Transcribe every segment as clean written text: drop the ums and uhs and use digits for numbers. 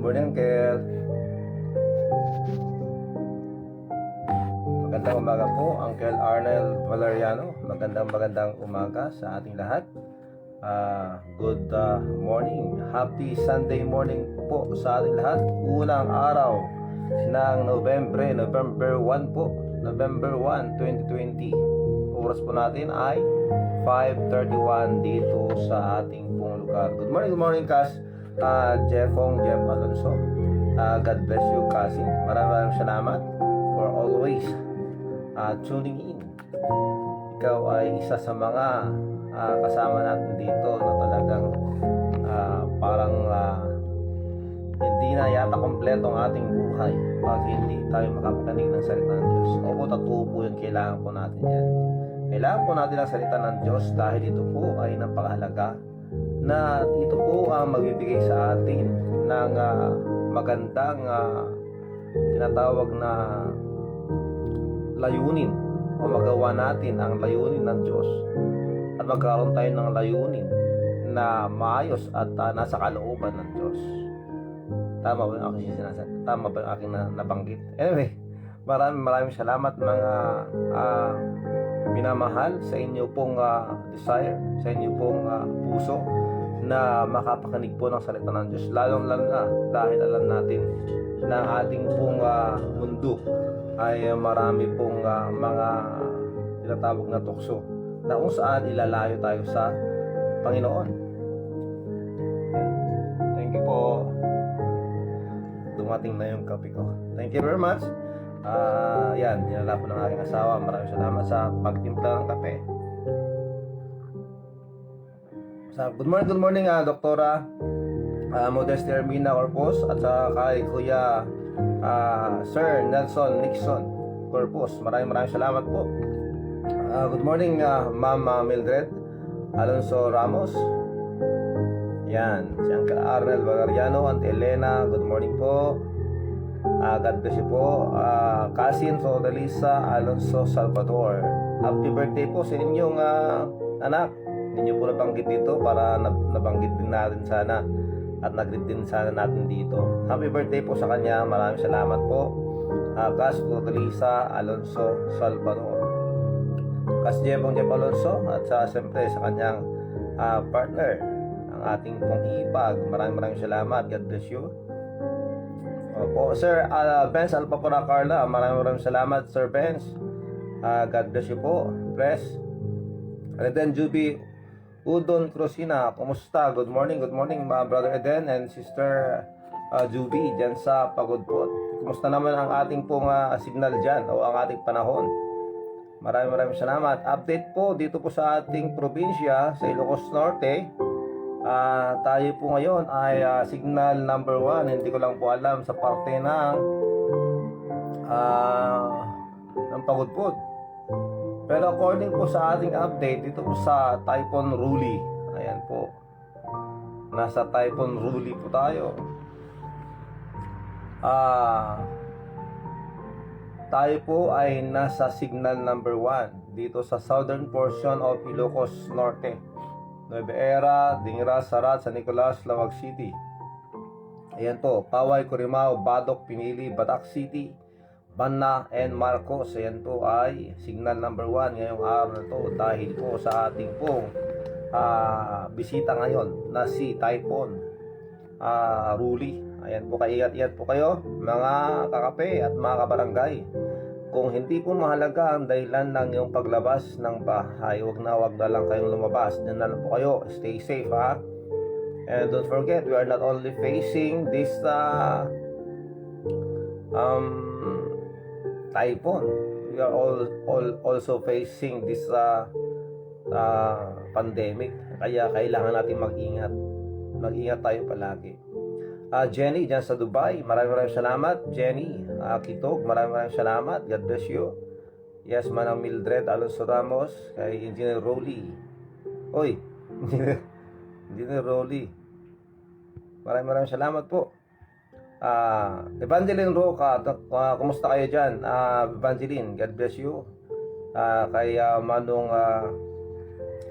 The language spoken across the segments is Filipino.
Morning, Kel. Magandang umaga po, Uncle Arnel Valeriano. Magandang umaga sa ating lahat. Good morning. Happy Sunday morning po sa ating lahat. Unang araw ng November 1 po. November 1, 2020. Oras po natin ay 5:31 dito sa ating pong lugar. Good morning, Kas. Jeff Alonso. God bless you, Kasin. Maraming salamat for always tuning in. Ikaw ay isa sa mga kasama natin dito na talagang parang hindi na yata kompleto ang ating buhay pag hindi tayo makapakinig ng salita ng Diyos. Opo, totoo po yun. Kailangan po natin yan. Kailangan po natin ang salita ng Diyos dahil ito po ay napakahalaga na ito po ang magbibigay sa atin ng magandang tinatawag na layunin o magawa natin ang layunin ng Diyos at magkaroon tayo ng layunin na maayos at nasa kalooban ng Diyos. Tama ba yung aking sinasabi? Tama ba yung aking nabanggit? Anyway, maraming salamat mga minamahal sa inyo pong desire, sa inyo pong puso na makapakinig po ng salita ng Diyos, lalong-lalo na dahil alam natin na ang ating pong mundo ay marami pong mga tinatawag na tukso na kung saan ilalayo tayo sa Panginoon. Thank you po. Dumating na yung kape ko. Thank you very much. Yan, dinala po ng aking asawa. Maraming salamat sa pagtimpla ng kape. Good morning, Doktora Modeste Hermina Corpus at kay Kuya Sir Nelson Nixon Corpus. Maraming salamat po. Good morning, Ma'am Mildred Alonso Ramos. Yan, si Uncle Arnel Valeriano, Auntie Elena, good morning po. God bless you po. Kasin Rodalisa Alonso Salvador, happy birthday po sa inyong anak. Hindi nyo po nabanggit dito para nabanggit din natin sana at nag-greet din sana natin dito. Happy birthday po sa kanya. Maraming salamat po. Kas Rodalisa Alonso Salvador, Kas Jeff Alonso at siyempre sa kanyang partner, ang ating pong ipag. Maraming salamat. God bless you. Opo, Sir Benz Alpapura Carla, maraming salamat, Sir Benz. God bless you po. Bless. Eden Juby Udon Cruzina, kumusta? Good morning, mga Brother Eden and Sister Juby dyan sa Pagudpot. Kumusta naman ang ating pong signal dyan o ang ating panahon? Maraming salamat. Update po dito po sa ating probinsya sa Ilocos Norte. Tayo po ngayon ay signal number 1. Hindi ko lang po alam sa parte ng Pagudpot. Pero according po sa ating update dito po sa Typhoon Ruli, ayan po, nasa Typhoon Ruli po tayo. Tayo po ay nasa signal number 1 dito sa southern portion of Ilocos Norte, Nueva Ecija, Dingra, Sarat, San Nicolas, Lamag City. Ayan po, Paway, Corimao, Badok, Pinili, Batak City, Banna and Marcos. Ayan po ay signal number 1 ngayong araw na to dahil po sa ating pong bisita ngayon na si Typhoon Ruli. Ayan po, kaingat-ingat po kayo mga kakape at mga kabarangay. Kung hindi po mahalaga ang dahilan ng iyong paglabas ng bahay, wag na lang kayong lumabas. Diyan na lang po kayo. Stay safe, ha. And don't forget, we are not only facing this typhoon, we are also facing this pandemic. Kaya kailangan natin mag-ingat tayo palagi. Jenny dyan sa Dubai, maraming salamat. Jenny Kitog, maraming salamat. God bless you. Yes, Manang Mildred Alonso Ramos, kay Engineer Rolly. Oy, Engineer Rolly, maraming salamat po. Evangeline Roca, kumusta kayo dyan? Evangeline, God bless you. Kay Manong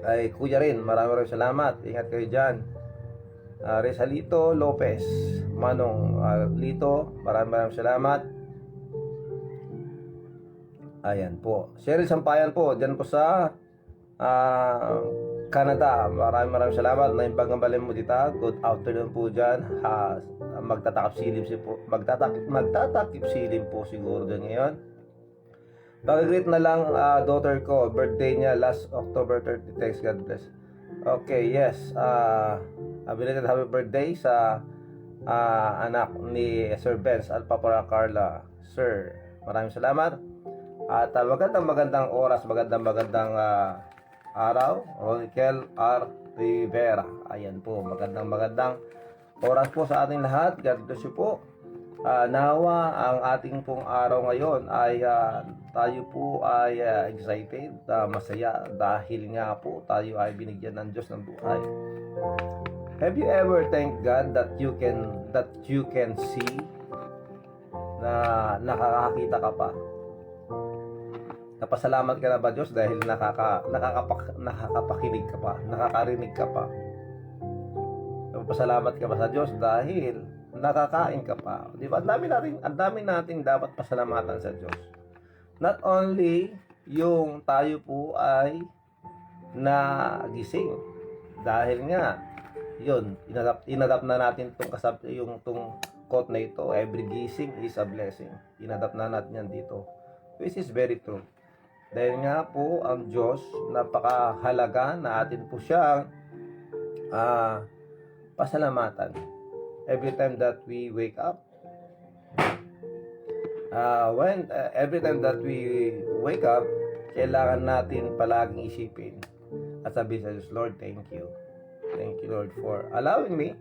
ay Kuya rin, maraming salamat. Ingat kayo dyan. Resalito Lopez, Manong Lito, maraming salamat. Ayan po. Cheryl Sampayan po, dyan po sa Canada. Maraming salamat. Naimbang ang balin mo dito. Good afternoon po dyan. Magtatakip silim po siguro dyan ngayon. Pag-greet na lang daughter ko. Birthday niya last October 30. Thanks, God bless. Okay, yes. Belated happy birthday sa anak ni Sir Benz Alpha para Carla. Sir, maraming salamat. At magandang oras, magandang araw. Ronikel R. Rivera. Ayan po, magandang oras po sa ating lahat. God bless you po. Nawa ang ating pong araw ngayon ay tayo po ay excited, masaya dahil nga po tayo ay binigyan ng Diyos ng buhay. Have you ever thanked God that you can see, na nakakakita ka pa? Napasalamat ka na ba Diyos dahil nakakapakinig ka pa, nakakarinig ka pa? Napasalamat ka ba sa Diyos dahil nakakain ka pa? Di ba? Ang dami nating dapat pasalamatan sa Diyos. Not only yung tayo po ay nagising dahil nga yun, inadapt na natin yung quote na ito, every gising is a blessing. Inadapt na natin yan dito, which is very true. Dahil nga po ang Diyos, napakahalaga na atin po siyang pasalamatan every time that we wake up. Every time that we wake up, kailangan natin palaging isipin at sabihin sa Diyos, Lord, thank you. Thank you, Lord, for allowing me.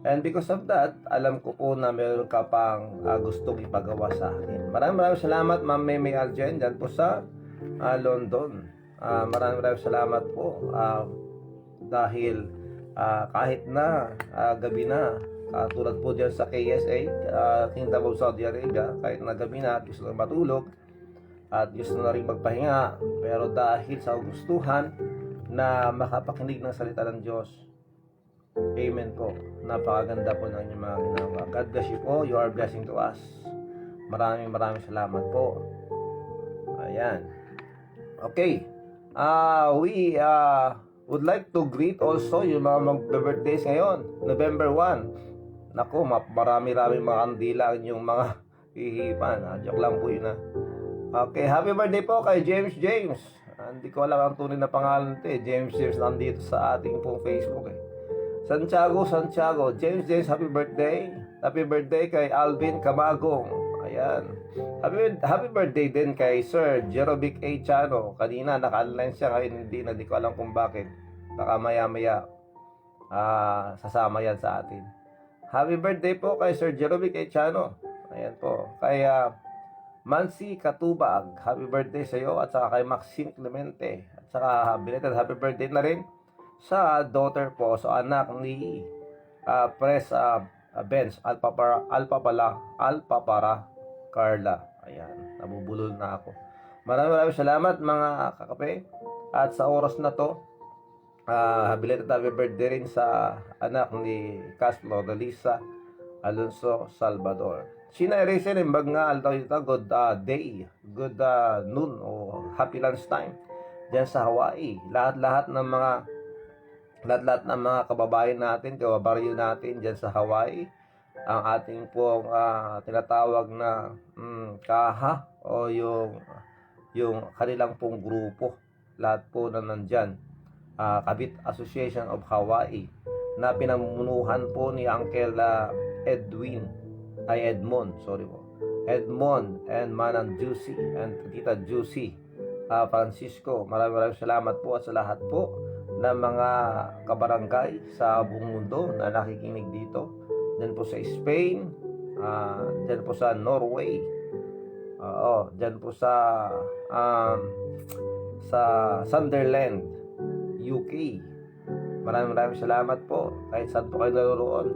And because of that, alam ko po na meron ka pang gustong ipagawa sa akin. Maraming salamat, Ma'am Meme Aljen, dyan po sa London. Maraming salamat po dahil kahit na gabi na, tulad po dyan sa KSA, Kingdom of Saudi Arabia, kahit na gabi na at gusto na matulog at gusto na rin magpahinga, pero dahil sa gustuhan na makapakinig ng salita ng Diyos, amen po. Napakaganda po ng inyong mga ginawa. God bless you po. You are a blessing to us. Maraming salamat po. Ayan. Okay. We would like to greet also yung mga mag-birthdays ngayon. November 1. Naku, marami mga kandila yung mga hihipan. Joke lang po yun. Okay, happy birthday po kay James. Hindi ko alam ang tunay na pangalan nito James nandito sa ating pong Facebook Santiago, James, happy birthday. Happy birthday kay Alvin Camagong. Ayan. Happy birthday din kay Sir Jerobic A. Chano. Kanina naka-online siya, ngayon hindi na, di ko alam kung bakit. Baka maya sasama yan sa atin. Happy birthday po kay Sir Jerobic A. Chano. Ayan po. Kay Mansi Katubag, happy birthday sa iyo, at saka kay Maxine Clemente, at saka belated happy birthday na rin sa daughter po, so anak ni Pres Benz Alpha para Carla. Ayan, nabubulol na ako. Maraming salamat mga kakape. At sa oras na to, belated happy birthday rin sa anak ni Caslo Dalisa Alonso Salvador. Sina Eresen imbag nga altaw ito, good day, good noon o happy lunch time diyan sa Hawaii. Lahat ng mga kababayan natin, kababaryo natin diyan sa Hawaii, ang ating pong tinatawag na kaha o yung kanilang pong grupo, lahat po na nandyan, Kabit Association of Hawaii, na pinamumunuhan po ni Uncle Edmond and Manang Juicy and Tita Juicy Francisco. Maraming salamat po at sa lahat po ng mga kabarangay sa buong mundo na nakikinig dito. dyan po sa Spain, dyan po sa Norway, dyan po sa Sunderland, UK. Maraming salamat po. Kahit saan po kayo naroon,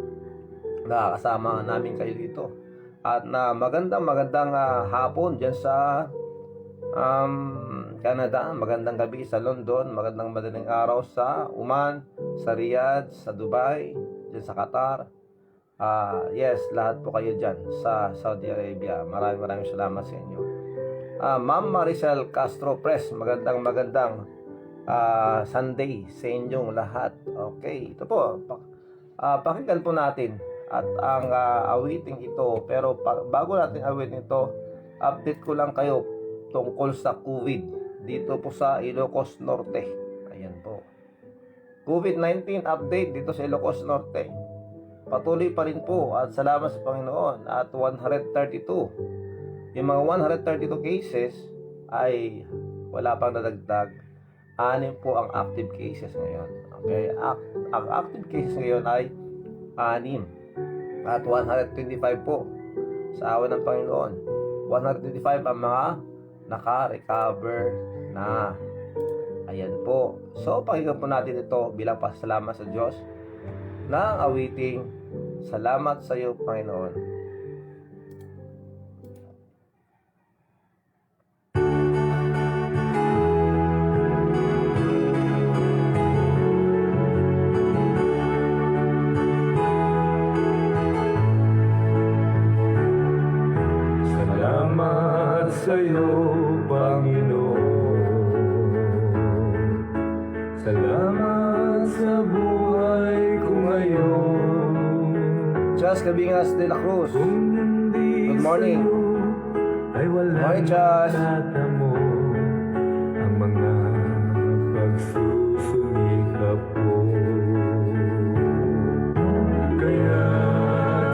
nakakasama namin kayo dito. At magandang hapon dyan sa Canada, magandang gabi sa London, magandang madaling araw sa Oman, sa Riyadh, sa Dubai, dyan sa Qatar. Yes, lahat po kayo dyan sa Saudi Arabia. Maraming salamat sa inyo. Ma'am Maricel Castro Press, magandang Sunday sa inyong lahat. Okay, ito po, pakinggan po natin at ang awiting ito. Pero bago natin awitin ito, update ko lang kayo tungkol sa COVID dito po sa Ilocos Norte. Ayan po, COVID-19 update dito sa Ilocos Norte. Patuloy pa rin po at salamat sa Panginoon at 132. Yung mga 132 cases ay wala pang nadagdag. 6 po ang active cases ngayon. Okay, ang active cases ngayon ay 6 at 125 po sa awa ng Panginoon. 125 ang mga naka-recover na. Ayan po. So, pakinggan po natin ito bilang pasalamat sa Diyos ng awiting Salamat sa iyo, Panginoon. Salamat sa iyo, Panginoon. Salamat sa buhay ko ngayon. Chas Cabingas de la Cruz. Kung hindi Good morning. sa'yo ay walang Morning, Chas. tatamo ang mga pagsusumikap ko. Kaya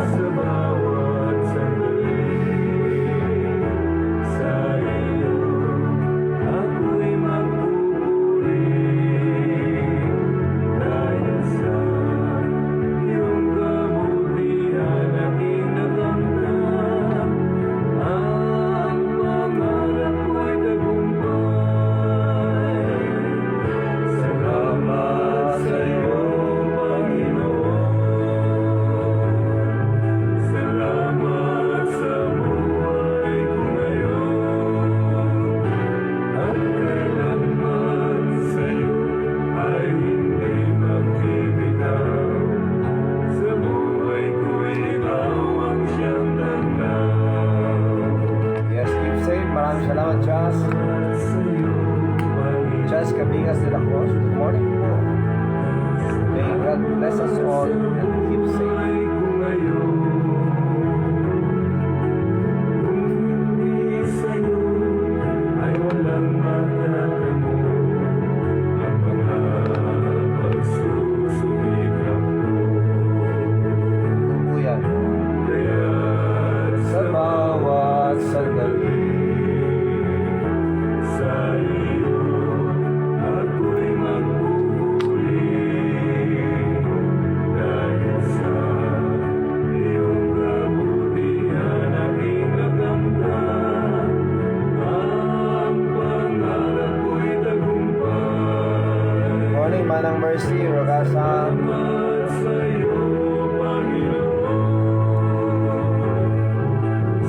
sa bawat sandali sa iyo ako'y magpupuri dahil sa iyong kabutihan aking nakamtan. Ang pangarap ko'y tagumpay. Salamat sa iyo, Panginoon. Salamat sa buhay ko ngayon. At kailanman sa iyo ay hindi magbibitaw. Sa buhay ko'y ikaw ang siyang tanglaw. Yes, keep safe. Maraming salamat, Chas. Salamat sa iyo, Panginoon. Chas Cabingas de la Cruz. Good morning po. May God bless us all and keep safe. Buhay ko ngayon. Kung hindi sa'yo ay walang matatamo ang mga pagsusumikap ko. Po yan. Kaya't Sa bawat sandali. sa iyo ako'y magpupuri dahil sa iyong kabutihan aking nakamtan. Ang pangarap ko'y tagumpay. Morning, Manang Mercy, Rogasa. Salamat sa iyo, Panginoon.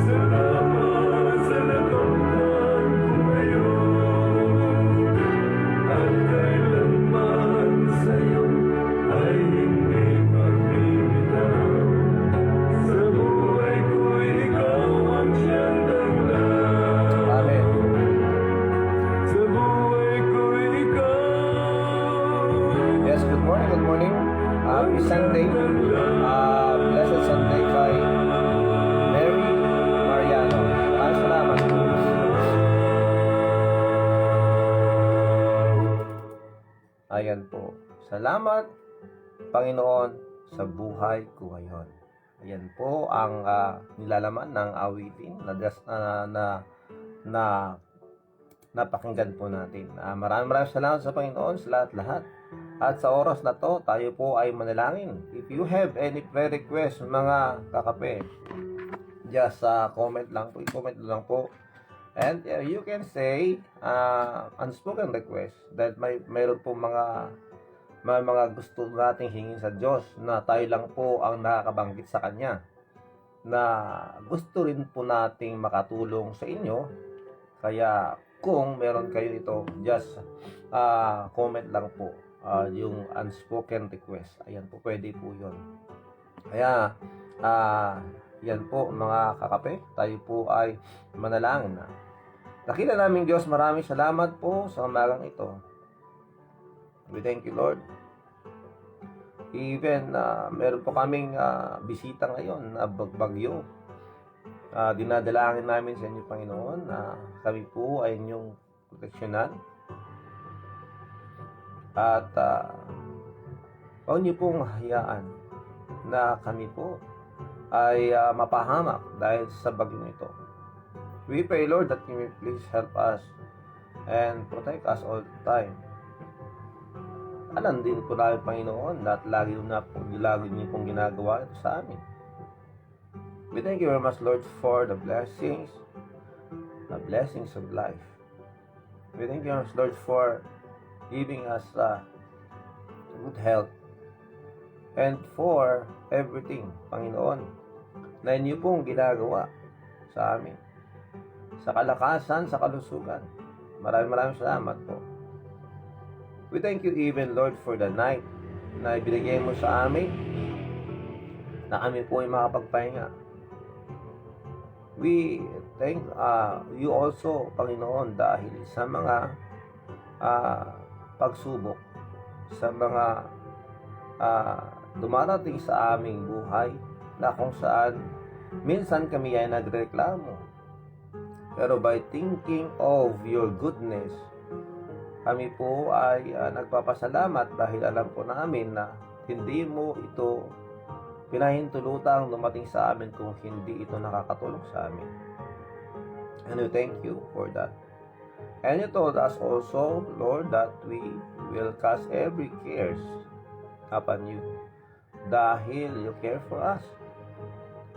Salamat sa nakamtan ko ngayon. At kailanman sa iyo ay hindi magbibitaw. Sa buhay ko'y ikaw ang siyang tanglaw. Amen. Sa buhay ko'y ikaw. Yes, good morning. Happy Sunday. Blessed Sunday kay Mary Mariano. Maraming salamat po. Ayan po. Salamat, Panginoon, sa buhay ko ngayon. Ayan po ang nilalaman ng awitin na napakinggan po natin. Maraming salamat sa Panginoon sa lahat-lahat. At sa oras na to, tayo po ay manalangin. If you have any prayer request, mga kakape, just comment lang po, i-comment lang po. And you can say unspoken request that mayroon po mga gusto nating hingin sa Diyos na tayo lang po ang nakakabanggit sa Kanya, na gusto rin po nating makatulong sa inyo. Kaya kung meron kayo ito, just comment lang po yung unspoken request. Ayan po, pwede po yun. Kaya yan po mga kakape, tayo po ay manalangin na. Dakila naming Diyos, maraming salamat po sa umagang ito. We thank you, Lord. Even meron po kaming bisita ngayon na bagyo. Dinadalangin namin sa inyo, Panginoon, na kami po ay inyong proteksyonan. At huwag niyo pong hayaan na kami po ay mapahamak dahil sa bagyong ito. We pray, Lord, that you may please help us and protect us all the time. Alam din po namin, Panginoon, at lagi niyo pong ginagawa ito sa amin. We thank you very much, Lord, for the blessings of life. We thank you very much, Lord, for giving us good health and for everything, Panginoon, na inyo pong ginagawa sa amin. Sa kalakasan, sa kalusugan. Maraming salamat po. We thank you even, Lord, for the night na ibinigay mo sa amin, na kami po ay makapagpahinga. We thank you also, Panginoon, dahil sa mga pagsubok, sa mga dumarating sa aming buhay, na kung saan minsan kami ay nagreklamo. Pero by thinking of your goodness, kami po ay nagpapasalamat dahil alam po namin na hindi mo ito pinahintulutang dumating sa amin kung hindi ito nakakatulong sa amin. And we thank you for that. And you told us also, Lord, that we will cast every cares upon you dahil you care for us.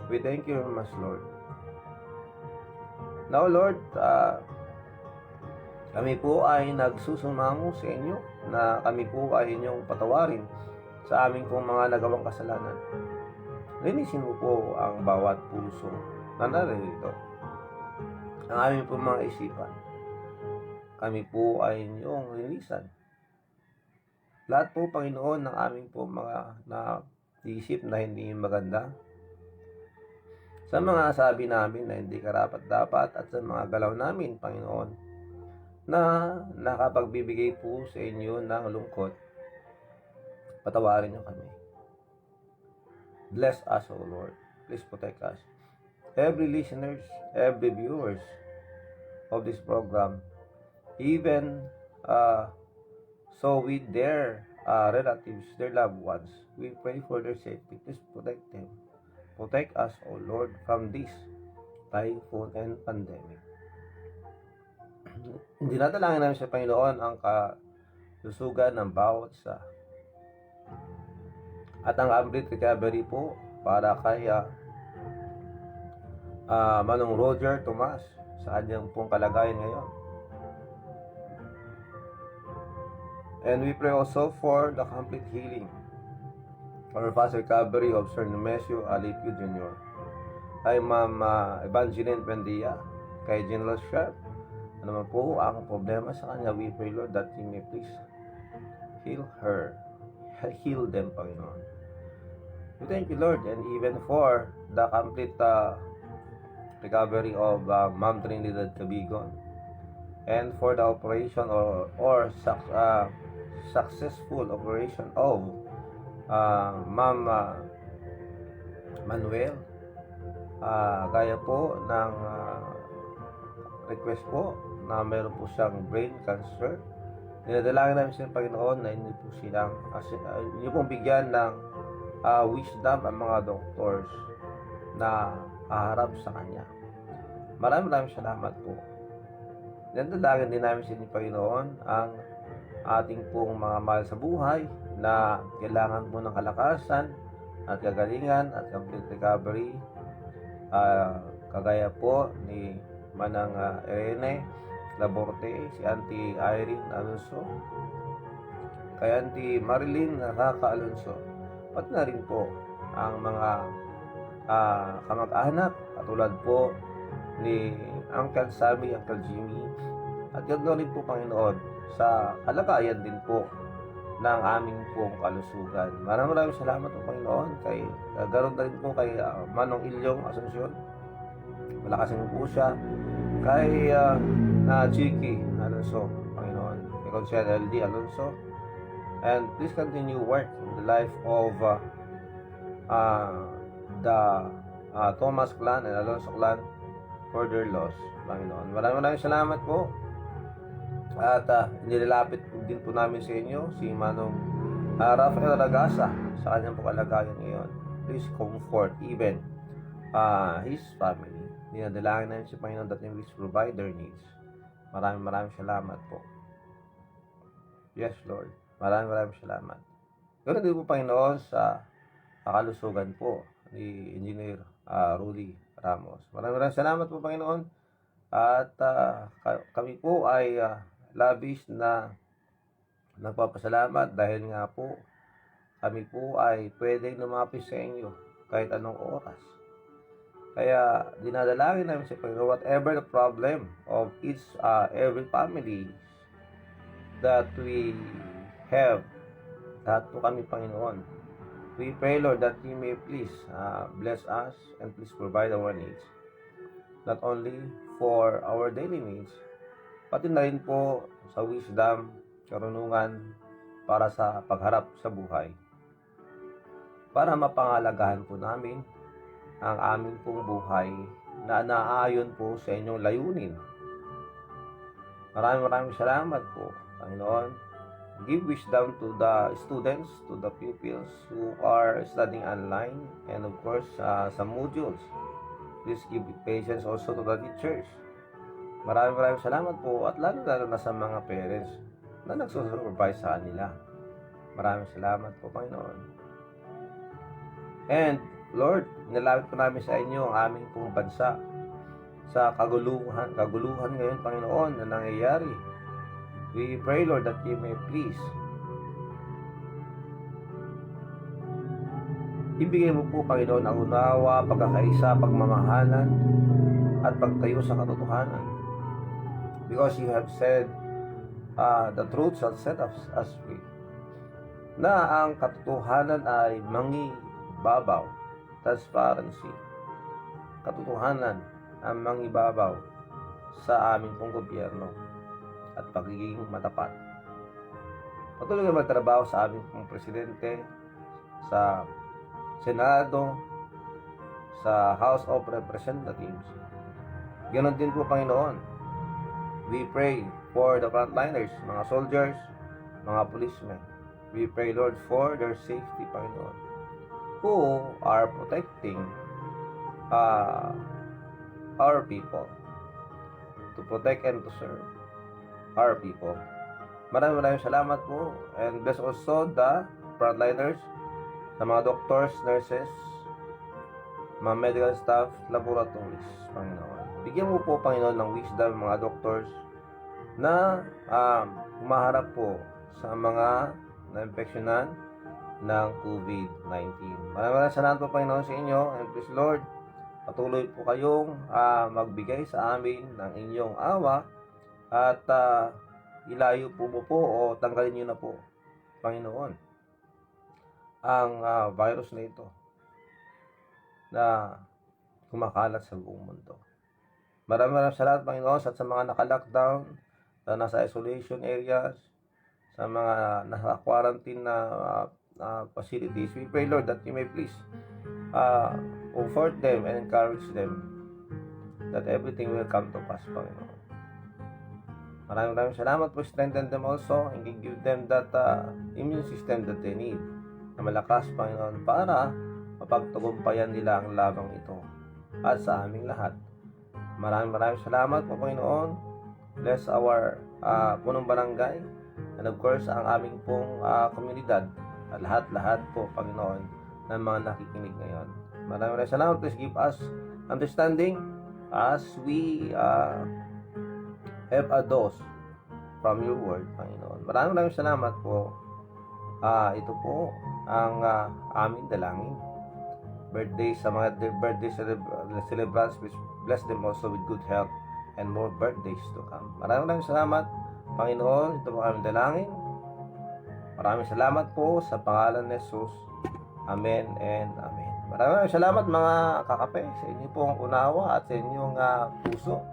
We thank you very much, Lord. Now, Lord, kami po ay nagsusumango sa inyo na kami po ay inyong patawarin sa aming pong mga nagawang kasalanan. Linisin mo po ang bawat puso na narito, ang aming pong mga isipan. Kami po ay inyong linisan. Lahat po, Panginoon, ng aming pong mga naisip na hindi maganda, sa mga sabi namin na hindi karapat-dapat at sa mga galaw namin, Panginoon, na nakapagbibigay po sa inyo ng lungkot, patawarin niyo kami. Bless us, O Lord. Please protect us. Every listeners, every viewers of this program, even so with their relatives, their loved ones, we pray for their safety. Please protect them. Protect us, O Lord, from this typhoon and pandemic. Dinadalangin namin sa Panginoon ang kalusugan ng bawat isa. At ang complete recovery po para kay Manong Roger Tomas sa kanyang pong kalagayan ngayon. And we pray also for the complete healing or fast recovery of Sir Nemesio Alipio Jr. Kay Ma'am Evangeline Pendia, kay General Sharp, ano naman po ang problema sa kanya, we pray, Lord, that you may please heal her, heal them, Panginoon. We thank you, Lord, and even for the complete recovery of Ma'am Trinidad Cabigon, and for the operation or successful operation of Ma'am Manuel, gaya po ng request po na meron po siyang brain cancer. Dinadalangin namin sa Panginoon na hindi po silang hindi po bigyan ng wisdom ang mga doctors na haharap sa kanya. Maraming salamat po. Dinadalangin din namin sa inyo, Panginoon, ang ating pong mga mahal sa buhay na kailangan po ng kalakasan at kagalingan at complete recovery. Kagaya po ni Manang Irene Laborte, si Auntie Irene Alonso, kay Auntie Marilyn Raca Alonso, pati na rin po ang mga kamag-anak katulad po ni Uncle Sammy, Uncle Jimmy, at ganoon rin po Panginoon sa kalagayan din po ng aming pong kalusugan. Maraming salamat po Panginoon kay ganoon na rin po kay Manong Ilyong Asuncion, malakasin po siya, kay Chiki Alonso Panginoon, kay Consiel LD Alonso, and please continue work in the life of the Thomas clan and Alonso clan for their loss, Panginoon. Maraming salamat po. At nilalapit po din po namin sa inyo si Manong Rafael Ragasa sa kanyang kalagayan ngayon. Please comfort even his family. Dinadalangin namin si Panginoon that He will provide their needs. Maraming salamat po. Yes, Lord. Maraming salamat. Ganun din po Panginoon sa kalusugan po ni Engineer Rudy Ramos. Maraming salamat po Panginoon. At kami po ay labis na nagpapasalamat dahil nga po kami po ay pwedeng lumapit sa inyo kahit anong oras. Kaya dinadalangin namin sa Panginoon whatever the problem of each every family that we have, lahat po kami Panginoon. We pray Lord that You may please bless us and please provide our needs. Not only for our daily needs, pati na rin po sa wisdom, karunungan para sa pagharap sa buhay. Para mapangalagahan po namin ang aming pong buhay na naayon po sa inyong layunin. Maraming salamat po, Panginoon. Give wisdom to the students, to the pupils who are studying online, and of course sa modules. Please give patience also to the teachers. Maraming salamat po, at lalo na sa mga parents na nagsusupervise sa kanila. Maraming salamat po, Panginoon. And Lord, nilalapit po namin sa inyo ang aming pong bansa sa kaguluhan ngayon, Panginoon, na nangyayari. We pray, Lord, that You may please ibigay mo po, Panginoon, ang unawa, pagkakaisa, pagmamahalan, at pagtayo sa katotohanan. Because You have said, the truth shall set us free. Na ang katotohanan ay mangibabaw. Transparency. Katotohanan ang mangibabaw sa aming pong gobyerno at pagiging matapat. Patuloy na magtrabaho sa aming pong presidente, sa Senado, sa House of Representatives. Ganon din po, Panginoon. We pray for the frontliners, mga soldiers, mga policemen. We pray, Lord, for their safety, Panginoon, who are protecting our people, to protect and to serve our people. Maraming salamat po, and bless also the frontliners, sa mga doctors, nurses, mga medical staff, laboratories, Panginoon. Bigyan mo po, Panginoon, ng wisdom mga doctors na humaharap po sa mga na-infeksyonan ng COVID-19. Maraming salamat po, Panginoon, sa inyo, and please, Lord, patuloy po kayong magbigay sa amin ng inyong awa, at ilayo po mo po o tanggalin niyo na po, Panginoon, ang virus na ito na kumakalat sa buong mundo. Maraming salamat, Panginoon, sa mga naka-lockdown, sa nasa isolation areas, sa mga naka-quarantine na facilities. We pray, Lord, that You may please comfort them and encourage them that everything will come to pass, Panginoon. Maraming salamat po. Strengthen them also and give them that immune system that they need, na malakas, Panginoon, para mapagtagumpayan nila ang labang ito at sa aming lahat. Maraming salamat po, Panginoon. Bless our punong barangay, and of course ang aming pong komunidad, lahat-lahat po, Panginoon, ng mga nakikinig ngayon. Maraming salamat. Please give us understanding as we have a dose from your word, Panginoon. Maraming salamat po. Ito po ang aming dalangin. Birthday sa mga birthday celebrants, which bless them also with good health and more birthdays to come. Maraming salamat, Panginoon. Ito po aming dalangin. Maraming salamat po sa pangalan ni Jesus. Amen and amen. Maraming salamat mga kakape sa inyong pong unawa at sa inyong puso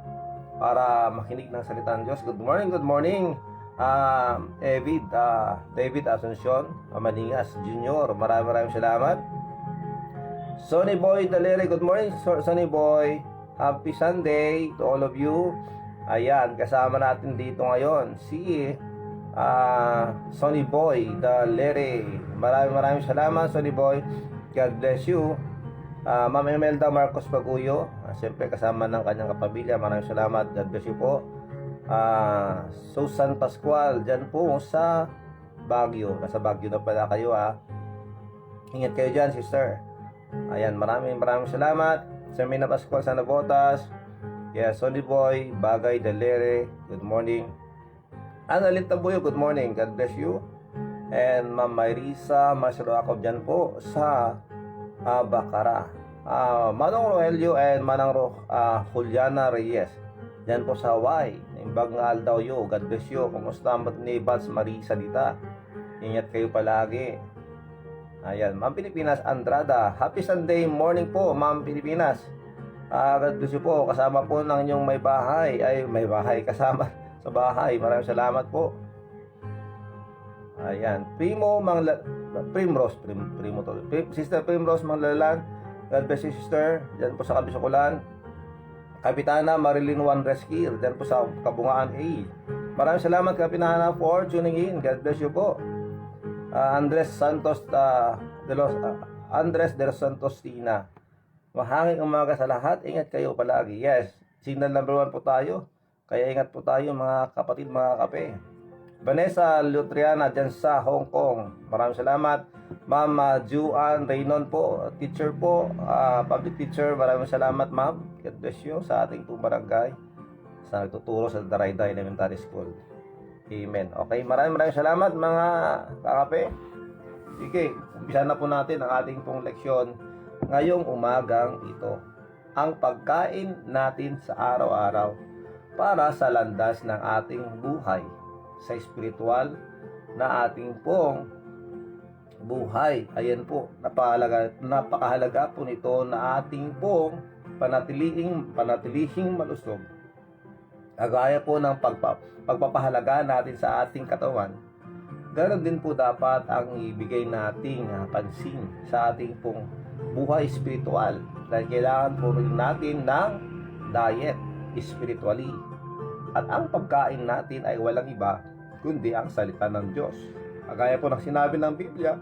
para makinig ng salita ng Diyos. Good morning. David Asuncion Maningas Jr. Maraming salamat. Sonny Boy Dalere, good morning Sonny Boy. Happy Sunday to all of you. Ayan, kasama natin dito ngayon si Sonny Boy Dalere. Maraming salamat Sonny Boy. God bless you. Ma'am Imelda Marcos Baguyo, siyempre kasama ng kanyang kapamilya. Maraming salamat. God bless you po. Susan Pascual dyan po sa Baguio. Nasa Baguio na pala kayo Ingat kayo dyan, sister. Ayan, maraming salamat. Semina Pascual sa Nabotas. Yes, Sonny Boy, Bagay Dalere, good morning. Annalyn Tabuyo, good morning. God bless you. And Ma'am Marisa Masroakov dyan po sa Bacara. Manong Rogelio and Manang Juliana Reyes dyan po sa Hawaii. Imbagngal daw yo. God bless you. Kumusta ni Bats Marisa dita? Ingat kayo palagi. Ayan, Ma'am Pilipinas Andrada. Happy Sunday morning po, Ma'am Pilipinas. God bless you po. Kasama po ng inyong may bahay. May bahay kasama sa bahay. Maraming salamat po. Ayan, Sister Primrose Manglalan. God bless you, sister. Diyan po sa Kabisukulan. Kapitana Marilyn Juan Resquir. Diyan po sa Kabungaan A. Maraming salamat, Kapitana, for tuning in. God bless you po. Andres de los Santos Tina. Mahanging umaga sa lahat. Ingat kayo palagi. Yes, signal number 1 po tayo. Kaya ingat po tayo mga kapatid, mga kape. Vanessa Lutriana dyan sa Hong Kong. Maraming salamat. Ma'am Juan Raynon po, teacher po, public teacher. Maraming salamat, ma'am. God bless you sa ating pong barangay sa nagtuturo sa Darayda Elementary School. Amen. Okay, maraming salamat mga kakape. Sige, umpisa na po natin ang ating pong leksyon ngayong umagang ito. Ang pagkain natin sa araw-araw para sa landas ng ating buhay sa espiritual na ating pong buhay. Ayan po, napakahalaga po nito na ating pong panatilihing malusog. Kagaya po ng pagpapahalaga natin sa ating katawan, ganoon din po dapat ang ibigay nating pansin sa ating pong buhay espiritual. Dahil kailangan po rin natin ng diet spiritually. At ang pagkain natin ay walang iba kundi ang salita ng Diyos. Kagaya po ng sinabi ng Biblia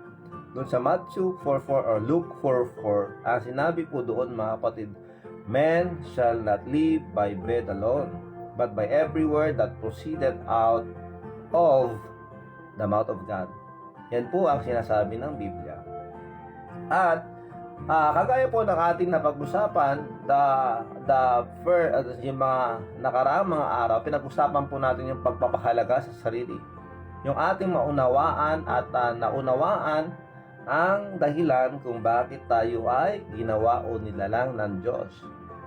doon sa Matthew 4:4 or Luke 4:4, ang sinabi po doon, mga kapatid, man shall not live by bread alone, but by every word that proceeded out of the mouth of God. Yan po ang sinasabi ng Biblia. At kagaya po ng ating napag-usapan, yung mga nakaraang mga araw, pinag-usapan po natin yung pagpapahalaga sa sarili. Yung ating maunawaan at naunawaan ang dahilan kung bakit tayo ay ginawa o nilalang ng Diyos.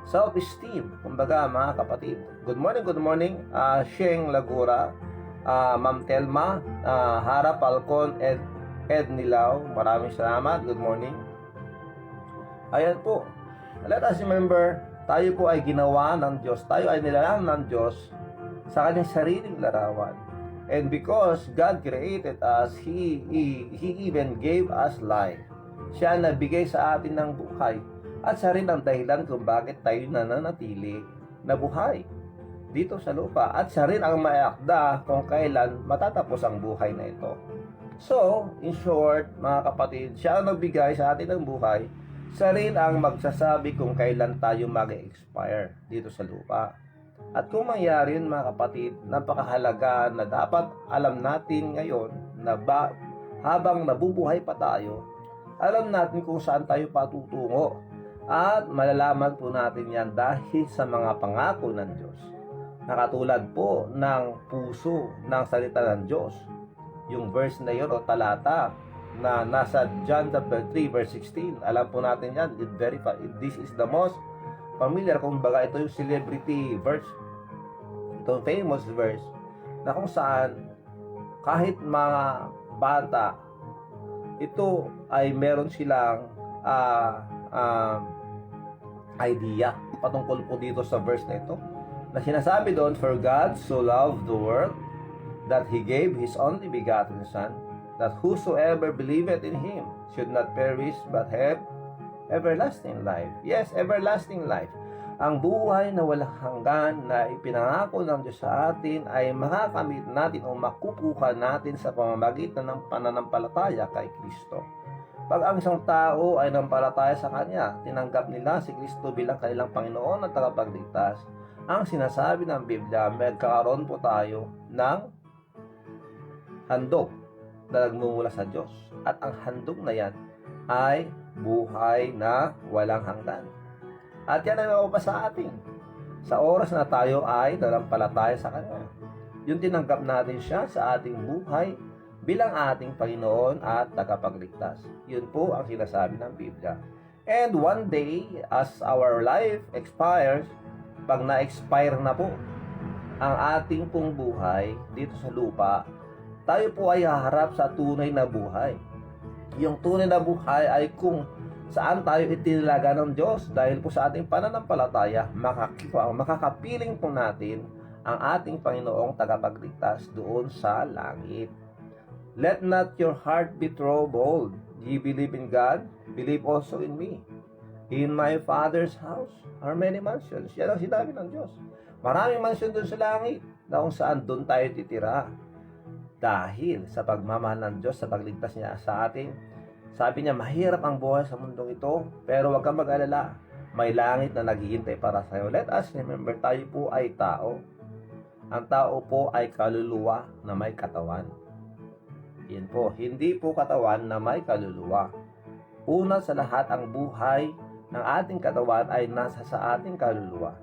Self-esteem, kumbaga mga kapatid. Good morning, Sheng Lagura, Ma'am Telma, Hara Falcon, Ed Nilaw, maraming salamat, good morning. Ayan po, let us remember, tayo po ay ginawa ng Diyos, tayo ay nilalang ng Diyos sa kanyang sariling larawan. And because God created us, He even gave us life. Siya nagbigay sa atin ng buhay. At siya rin ang dahilan kung bakit tayo nananatili na buhay dito sa lupa. At siya rin ang maiakda kung kailan matatapos ang buhay na ito. So, in short, mga kapatid, siya ang nagbigay sa atin ng buhay. Siya rin ang magsasabi kung kailan tayo mag-expire dito sa lupa. At kung mangyari yun mga kapatid, napakahalaga na dapat alam natin ngayon na habang nabubuhay pa tayo, alam natin kung saan tayo patutungo. At malalaman po natin yan dahil sa mga pangako ng Diyos. Nakatulad po ng puso ng salita ng Diyos. Yung verse na yun o talata na nasa John chapter 3 verse 16. Alam po natin yan. This is the most familiar. Kumbaga ito yung celebrity verse. Ito famous verse na kung saan kahit mga bata ito ay meron silang idea patungkol po dito sa verse na ito na sinasabi doon, for God so loved the world that He gave His only begotten Son, that whosoever believeth in Him should not perish but have everlasting life. Yes, everlasting life. Ang buhay na walang hanggan na ipinangako ng Diyos sa atin ay makakamit natin o makukuha natin sa pamamagitan ng pananampalataya kay Kristo. Pag ang isang tao ay nampalataya sa Kanya, tinanggap nila si Kristo bilang kanilang Panginoon at tagapagligtas, ang sinasabi ng Biblia, magkakaroon po tayo ng handog na nagmumula sa Diyos. At ang handog na yan ay buhay na walang hanggan. At yan ay mapapa sa atin sa oras na tayo ay nanampalataya sa Kanya. Yung tinanggap natin siya sa ating buhay bilang ating Panginoon at tagapagligtas. Yun po ang sinasabi ng Biblia. And one day, as our life expires, pag na-expire na po ang ating pong buhay dito sa lupa, tayo po ay haharap sa tunay na buhay. Yung tunay na buhay ay kung saan tayo itinilaga ng Diyos dahil po sa ating pananampalataya, makakapiling po natin ang ating Panginoong tagapagligtas doon sa langit. Let not your heart be troubled. Ye believe in God, believe also in me. In my Father's house are many mansions. Yan ang sinabi ng Diyos. Maraming mansion doon sa langit na kung saan doon tayo titira. Dahil sa pagmamahal ng Diyos, sa pagligtas niya sa atin, sabi niya, mahirap ang buhay sa mundong ito, pero huwag kang mag-alala. May langit na naghihintay para sa iyo. Let us remember, tayo po ay tao. Ang tao po ay kaluluwa na may katawan. Yan po, hindi po katawan na may kaluluwa. Una sa lahat, ang buhay ng ating katawan ay nasa sa ating kaluluwa.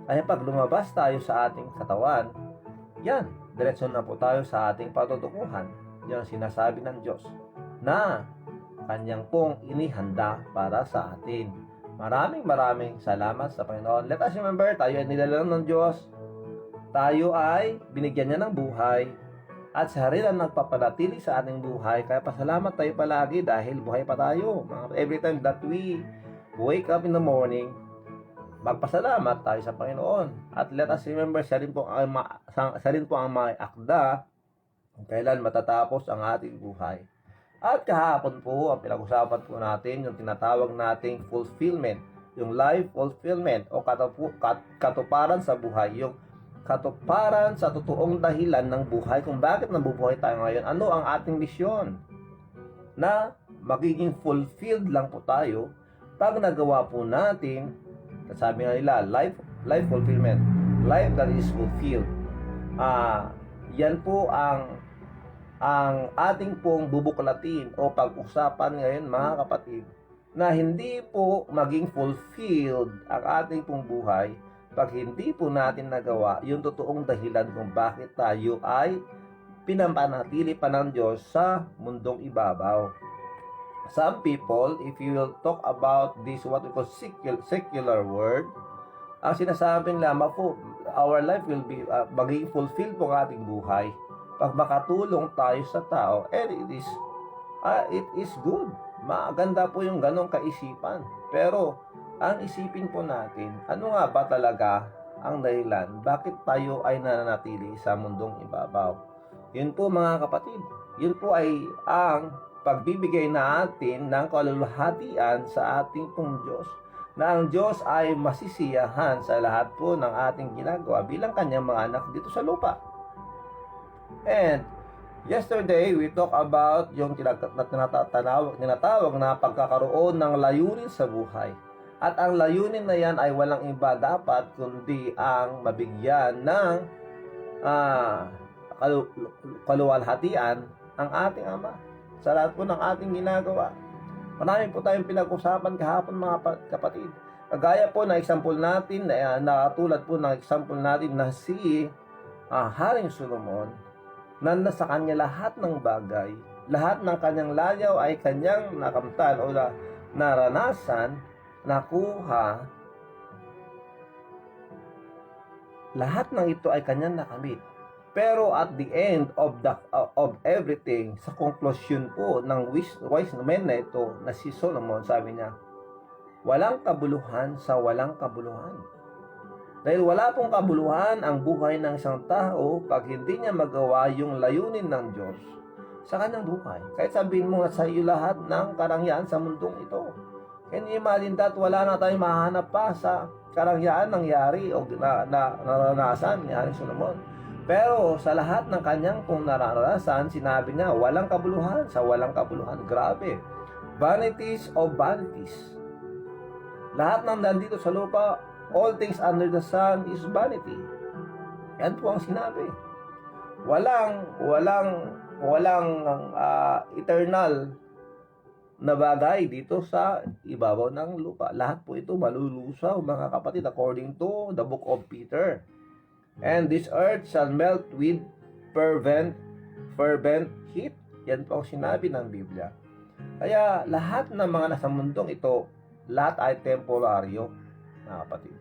Kaya pag lumabas tayo sa ating katawan, yan, diretso na po tayo sa ating patutukuhan. Yan ang sinasabi ng Diyos na Kanyang pong inihanda para sa atin. Maraming salamat sa Panginoon. Let us remember, tayo ay nilalang ng Diyos. Tayo ay binigyan niya ng buhay at siya rin ang nagpapanatili sa ating buhay. Kaya pasalamat tayo palagi dahil buhay pa tayo. Every time that we wake up in the morning, magpasalamat tayo sa Panginoon. At let us remember, siya rin po ang may akda kung kailan matatapos ang ating buhay. At kahapon po, ang pinag-usapan po natin, yung tinatawag nating fulfillment, yung life fulfillment o katuparan sa buhay, yung katuparan sa totoong dahilan ng buhay, kung bakit nabubuhay tayo ngayon, ano ang ating misyon, na magiging fulfilled lang po tayo pag nagawa po natin, sabi nga nila, life fulfillment, life that is fulfilled. Yan po ang ating pong bubuklatin o pag-usapan ngayon mga kapatid, na hindi po maging fulfilled ang ating pong buhay pag hindi po natin nagawa yung totoong dahilan kung bakit tayo ay pinampanatili pa ng Diyos sa mundong ibabaw. Some people, if you will talk about this what we call secular word, ang sinasabi nila, our life will be maging fulfilled po ang ating buhay pag makatulong tayo sa tao, and it is good. Maganda po yung ganong kaisipan. Pero, ang isipin po natin, ano nga ba talaga ang dahilan? Bakit tayo ay nananatili sa mundong ibabaw? Yun po mga kapatid. Yun po ay ang pagbibigay natin ng kaluluhatian sa ating pong Diyos. Na ang Diyos ay masisiyahan sa lahat po ng ating ginagawa bilang kanyang mga anak dito sa lupa. And yesterday, we talk about yung tinatawag na pagkakaroon ng layunin sa buhay. At ang layunin na yan ay walang iba dapat kundi ang mabigyan ng kaluwalhatian ang ating Ama sa lahat po ng ating ginagawa. Marami po tayong pinag-usapan kahapon mga kapatid. Kagaya po na example natin, nakatulad po ng example natin na si Haring Solomon, na nasa kanya lahat ng bagay, lahat ng kanyang layaw ay kanyang nakamtan o naranasan, nakuha, lahat ng ito ay kanyang nakamit. Pero at the end of everything, sa conclusion po ng wise man na ito na si Solomon, sabi niya, walang kabuluhan sa walang kabuluhan. Dahil wala pong kabuluhan ang buhay ng isang tao pag hindi niya magawa yung layunin ng Diyos sa kanyang buhay. Kahit sabihin mo sa iyo lahat ng karangyaan sa mundong ito. Can you imagine that wala na tayong mahanap pa sa karangyaan nangyari o naranasan ni Haring Solomon. Pero sa lahat ng kanyang pong naranasan, sinabi niya, walang kabuluhan sa walang kabuluhan. Grabe. Vanities of vanities. Lahat ng nandito sa lupa, all things under the sun is vanity. Yan po ang sinabi. Walang eternal na bagay dito sa ibabaw ng lupa. Lahat po ito malulusaw, mga kapatid, according to the book of Peter. And this earth shall melt with fervent heat. Yan po ang sinabi ng Biblia. Kaya lahat ng mga nasa mundong ito, lahat ay temporaryo, mga kapatid.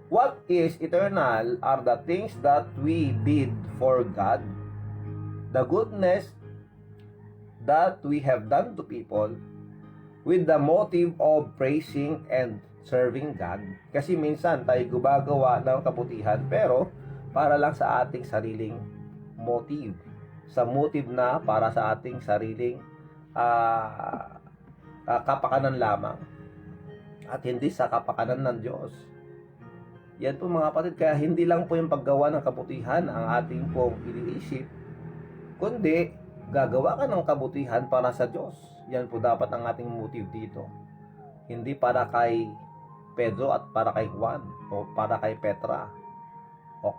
What is eternal are the things that we did for God, the goodness that we have done to people, with the motive of praising and serving God. Kasi minsan tayo gumagawa ng kabutihan pero para lang sa ating sariling motive. Sa motive na para sa ating sariling kapakanan lamang. At hindi sa kapakanan ng Diyos. Yan po mga kapatid, kaya hindi lang po yung paggawa ng kabutihan ang ating pong iniisip, kundi gagawa ka ng kabutihan para sa Diyos. Yan po dapat ang ating motive dito. Hindi para kay Pedro at para kay Juan o para kay Petra o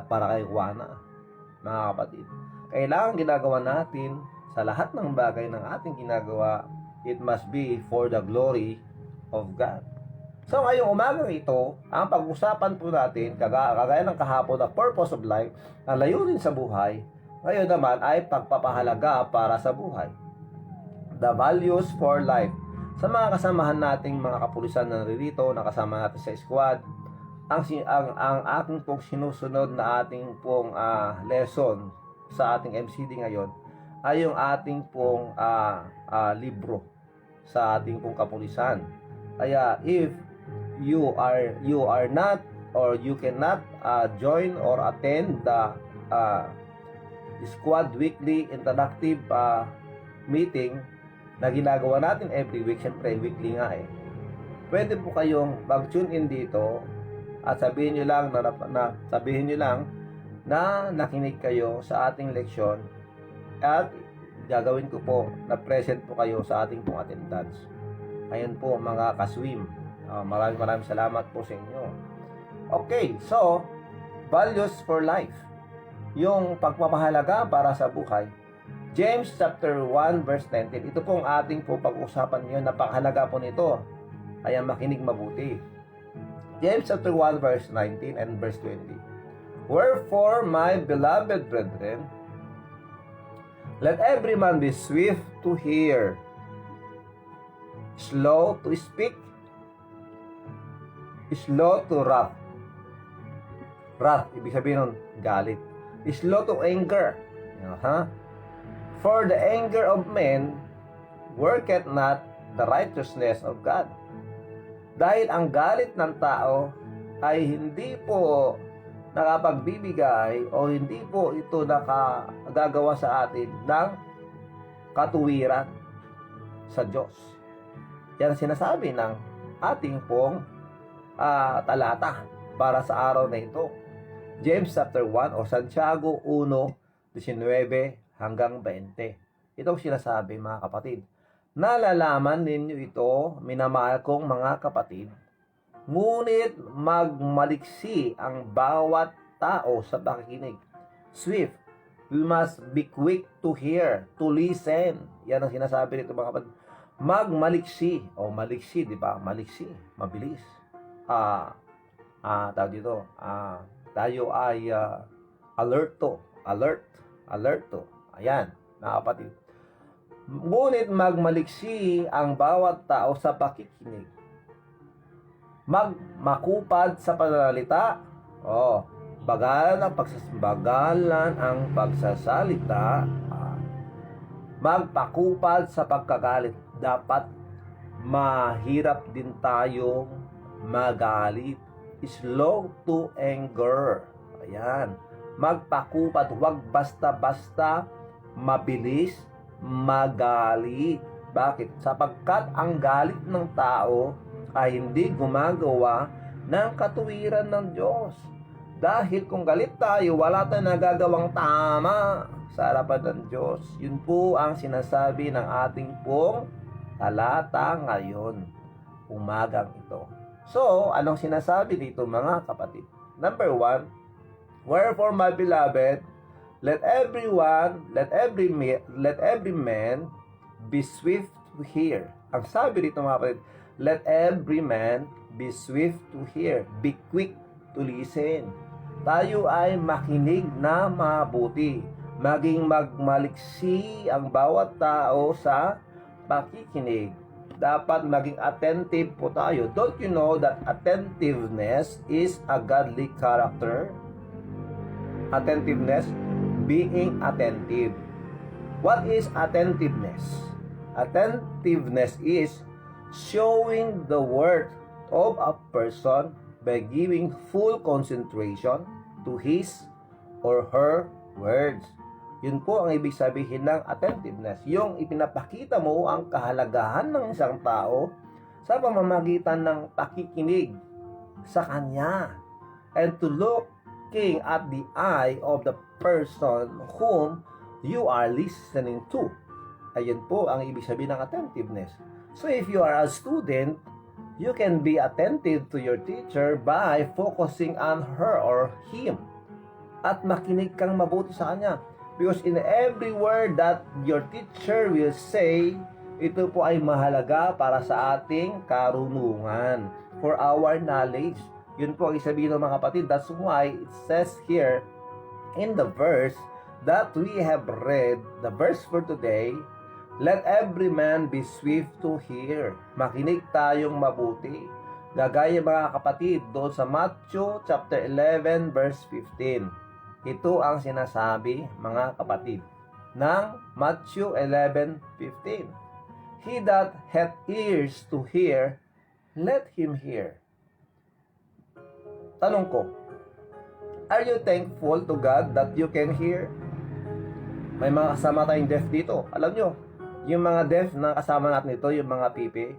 para kay Juana, mga kapatid. Kailangan ginagawa natin sa lahat ng bagay ng ating ginagawa, it must be for the glory of God. So ngayong umaga ito, ang pag-usapan po natin, kagaya ng kahapon, the purpose of life, ang layunin sa buhay, ngayon naman ay pagpapahalaga para sa buhay. The values for life. Sa mga kasamahan nating mga kapulisan na narito, na kasama natin sa squad, ang ating pong sinusunod na ating pong lesson sa ating MCD ngayon ay yung ating pong libro sa ating pong kapulisan. Kaya if you are not or you cannot join or attend the squad weekly interactive meeting na ginagawa natin every week, syempre weekly nga pwede po kayong mag-tune in dito at sabihin nyo lang na nakinig kayo sa ating leksyon at gagawin ko po na present po kayo sa ating pong attendance. Ayun po mga kaswim. Maraming salamat po sa inyo. Okay, so values for life. Yung pagpapahalaga para sa buhay. James chapter 1 verse 19. Ito pong ating po pag-usapan ngayon. Napakahalaga po nito. Kaya makinig mabuti. James chapter 1 verse 19 and verse 20. Wherefore, my beloved brethren, let every man be swift to hear, slow to speak, slow to wrath. Wrath, ibig sabihin nun, galit. Slow to anger. For the anger of men worketh not the righteousness of God. Dahil ang galit ng tao ay hindi po nakapagbibigay o hindi po ito nakagagawa sa atin ng katuwiran sa Diyos. Yan sinasabi ng ating pong talata para sa araw na ito. James chapter 1 o Santiago 1:19 hanggang 20. Itong sinasabi mga kapatid. Nalalaman ninyo ito, minamahal kong mga kapatid. Ngunit magmaliksi ang bawat tao sa pakikinig. Swift. We must be quick to hear, to listen. Yan ang sinasabi nito mga kapatid. Magmaliksi. O maliksi, di ba? Maliksi. Mabilis. Tawag dito. Tayo ay alerto. Alerto. Ayan, mga kapatid. Ngunit magmaliksi ang bawat tao sa pakikinig. Magmakupad sa pananalita. Bagalan ang pagsasalita. Magpakupad sa pagkagalit. Dapat mahirap din tayong magalit. Slow to anger. Ayan. Magpakupad. Huwag basta-basta mabilis magalit. Bakit? Sapagkat ang galit ng tao ay hindi gumagawa ng katuwiran ng Diyos. Dahil kung galit tayo, wala tayong nagagawang tama sa harapan ng Diyos. Yun po ang sinasabi ng ating pong talata ngayon, umagang ito. So, anong sinasabi dito mga kapatid? Number 1, wherefore my beloved, let every man be swift to hear. Ang sabi dito mga kapatid, let every man be swift to hear, be quick to listen. Tayo ay makinig na mabuti, maging magmaliksi ang bawat tao sa pakikinig. Dapat maging attentive po tayo. Don't you know that attentiveness is a godly character? Attentiveness, being attentive. What is attentiveness? Attentiveness is showing the worth of a person by giving full concentration to his or her words. Yun po ang ibig sabihin ng attentiveness. Yung ipinapakita mo ang kahalagahan ng isang tao sa pamamagitan ng pakikinig sa kanya. And to looking at the eye of the person whom you are listening to. Ayan po ang ibig sabihin ng attentiveness. So if you are a student, you can be attentive to your teacher by focusing on her or him. At makinig kang mabuti sa kanya. Because in every word that your teacher will say, ito po ay mahalaga para sa ating karunungan. For our knowledge. Yun po ang isabihin ng mga kapatid. That's why it says here in the verse that we have read, the verse for today, let every man be swift to hear. Makinig tayong mabuti. Gagaya mga kapatid, doon sa Matthew chapter 11 verse 15. Ito ang sinasabi mga kapatid ng Matthew 11:15. He that hath ears to hear, let him hear. Tanong ko, are you thankful to God that you can hear? May mga kasama tayong deaf dito. Alam nyo, yung mga deaf na kasama natin ito, yung mga pipi,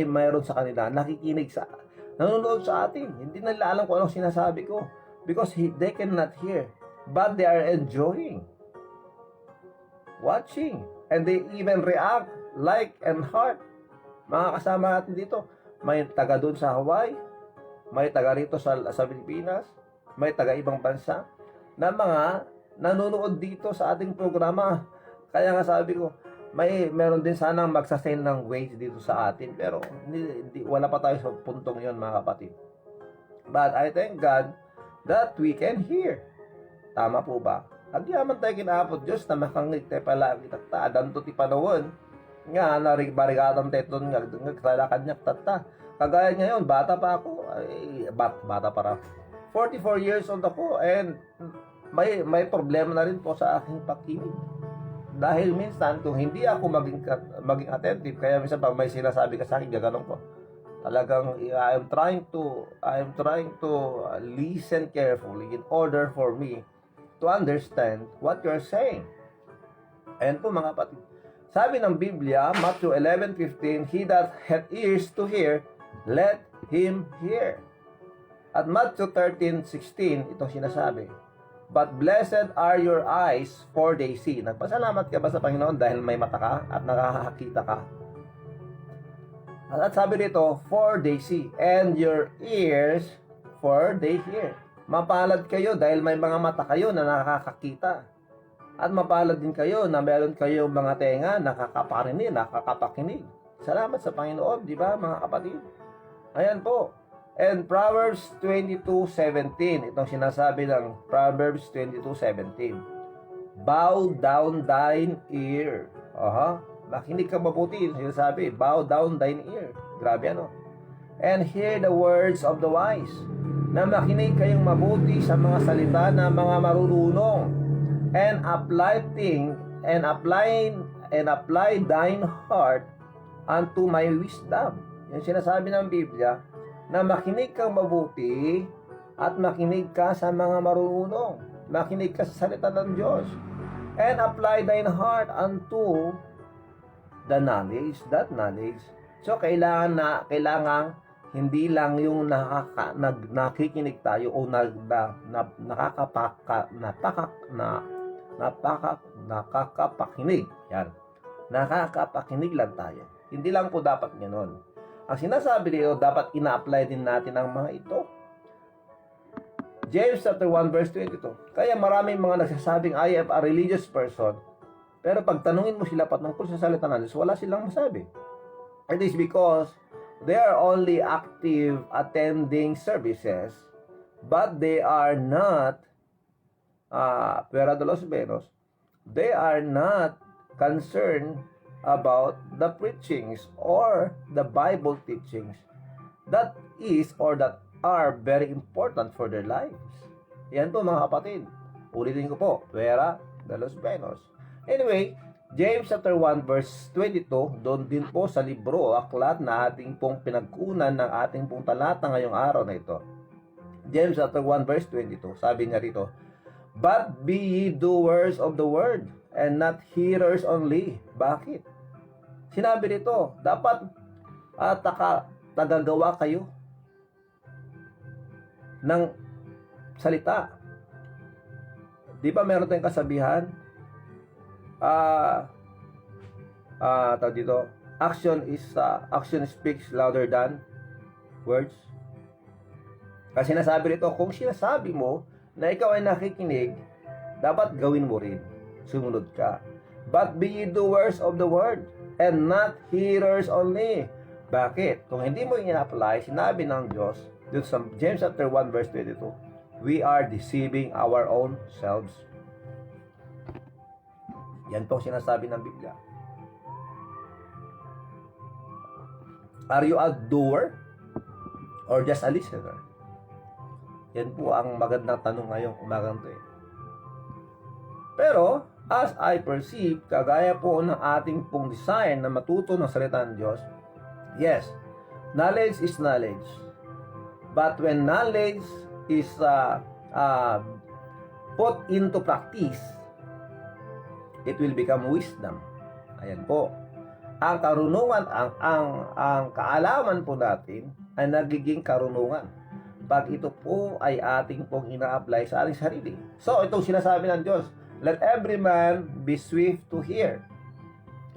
mayroon sa kanila, nanonood sa atin. Hindi nila alam kung anong sinasabi ko. Because they cannot hear. But they are enjoying. Watching. And they even react, like and heart. Mga kasama natin dito, may taga doon sa Hawaii, may taga rito sa Pilipinas, may taga ibang bansa, na mga nanonood dito sa ating programa. Kaya nga sabi ko, meron din sanang magsasend ng wage dito sa atin, pero wala pa tayo sa puntong yon mga kapatid. But I thank God that we can hear. Tama po ba? Agyaman tayo kinapot Diyos na makangit tayo pala kita danto ti panawon nga narigbarigatan tayo doon nga nagkalakanyak tata. Kagaya ngayon, bata pa ako, bata para 44 years old ako, and may problema na rin po sa aking pakikinig. Dahil minsan, kung hindi ako maging attentive, kaya minsan pag may sinasabi ka sa akin, gaganon ko. Talagang I am trying to listen carefully in order for me to understand what you're saying. Ayan po mga kapatid. Sabi ng Biblia, Matthew 11:15, he that hath ears to hear, let him hear. At Matthew 13:16, ito sinasabi, But blessed are your eyes, for they see. Nagpasalamat ka ba sa Panginoon dahil may mata ka at nakakakita ka? At sabi dito, for they see. And your ears, for they hear. Mapalad kayo dahil may mga mata kayo na nakakakita. At mapalad din kayo na meron kayong mga tenga nakakaparinig, nakakapakinig. Salamat sa Panginoon, di ba mga kapatid? Ayan po. And Proverbs 22:17, itong sinasabi ng Proverbs 22:17. Bow down thine ear. Makinig ka mabuti, sinasabi. Bow down thine ear. Grabe ano. And hear the words of the wise. Na makinig kayong mabuti sa mga salita ng mga marurunong. And apply thine heart unto my wisdom. Yung sinasabi ng Biblia, na makinig kang mabuti at makinig ka sa mga marunong. Makinig ka sa salita ng Diyos. And apply thine heart unto the knowledge, that knowledge. So, kailangan hindi lang yung nakikinig tayo o nakakapakinig. Yan. Nakakapakinig lang tayo. Hindi lang po dapat ganoon. Ang sinasabi dito, dapat ina-apply din natin ang mga ito. James chapter 1 verse 22. Kaya maraming mga nagsasabing, I am a religious person. Pero pag tanungin mo sila patungkol sa salita ng Diyos, wala silang masabi. It is because they are only active attending services, but they are not, pera de los veros, they are not concerned about the preachings or the Bible teachings that is or that are very important for their lives. Yan po mga kapatid. Ulitin ko po, pera de los veros. Anyway, James chapter 1 verse 22, doon din po sa libro o aklat na ating pong pinagkunan ng ating pong talata ngayong araw na ito. James chapter 1 verse 22, sabi niya rito, but be ye doers of the word, and not hearers only. Bakit? Sinabi rito, dapat tagagawa kayo ng salita. Di ba meron tayong kasabihan? Tawag dito, action speaks louder than words. Kasi sinasabi rito, kung sinasabi mo na ikaw ay nakikinig, dapat gawin mo rin. Sumunod ka. But be ye doers of the word, and not hearers only. Bakit? Kung hindi mo ina-apply, sinabi ng Diyos, dito sa James chapter 1 verse 22, we are deceiving our own selves. Yan po sinasabi ng Biblia. Are you a doer or just a listener? Yan po ang magandang tanong ngayong umagang ito. Pero, as I perceive, kagaya po ng ating pong design na matuto ng salita ng Diyos, yes, knowledge is knowledge. But when knowledge is put into practice, it will become wisdom. Ayan po. Ang karunungan, ang kaalaman po natin ay nagiging karunungan pag ito po ay ating pong ina-apply sa ating sarili. So, itong sinasabi ng Diyos, let every man be swift to hear,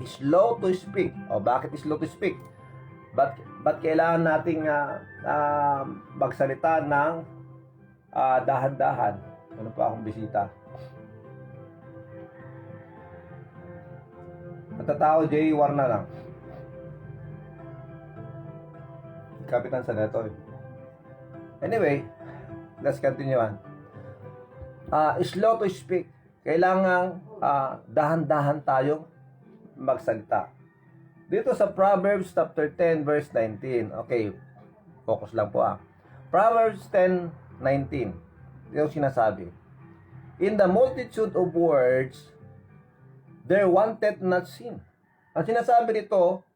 slow to speak. O, bakit slow to speak? Ba't kailangan nating magsalita ng dahan-dahan? Ano pa akong bisita? Matatao, Jay, war na lang. Kapitan Senator. Anyway, let's continue on. Slow to speak. Kailangan dahan-dahan tayong magsalita. Dito sa Proverbs chapter 10 verse 19. Okay, focus lang po Proverbs 10:19. Ito sinasabi. In the multitude of words, there wanted not sin. Ang sinasabi dito,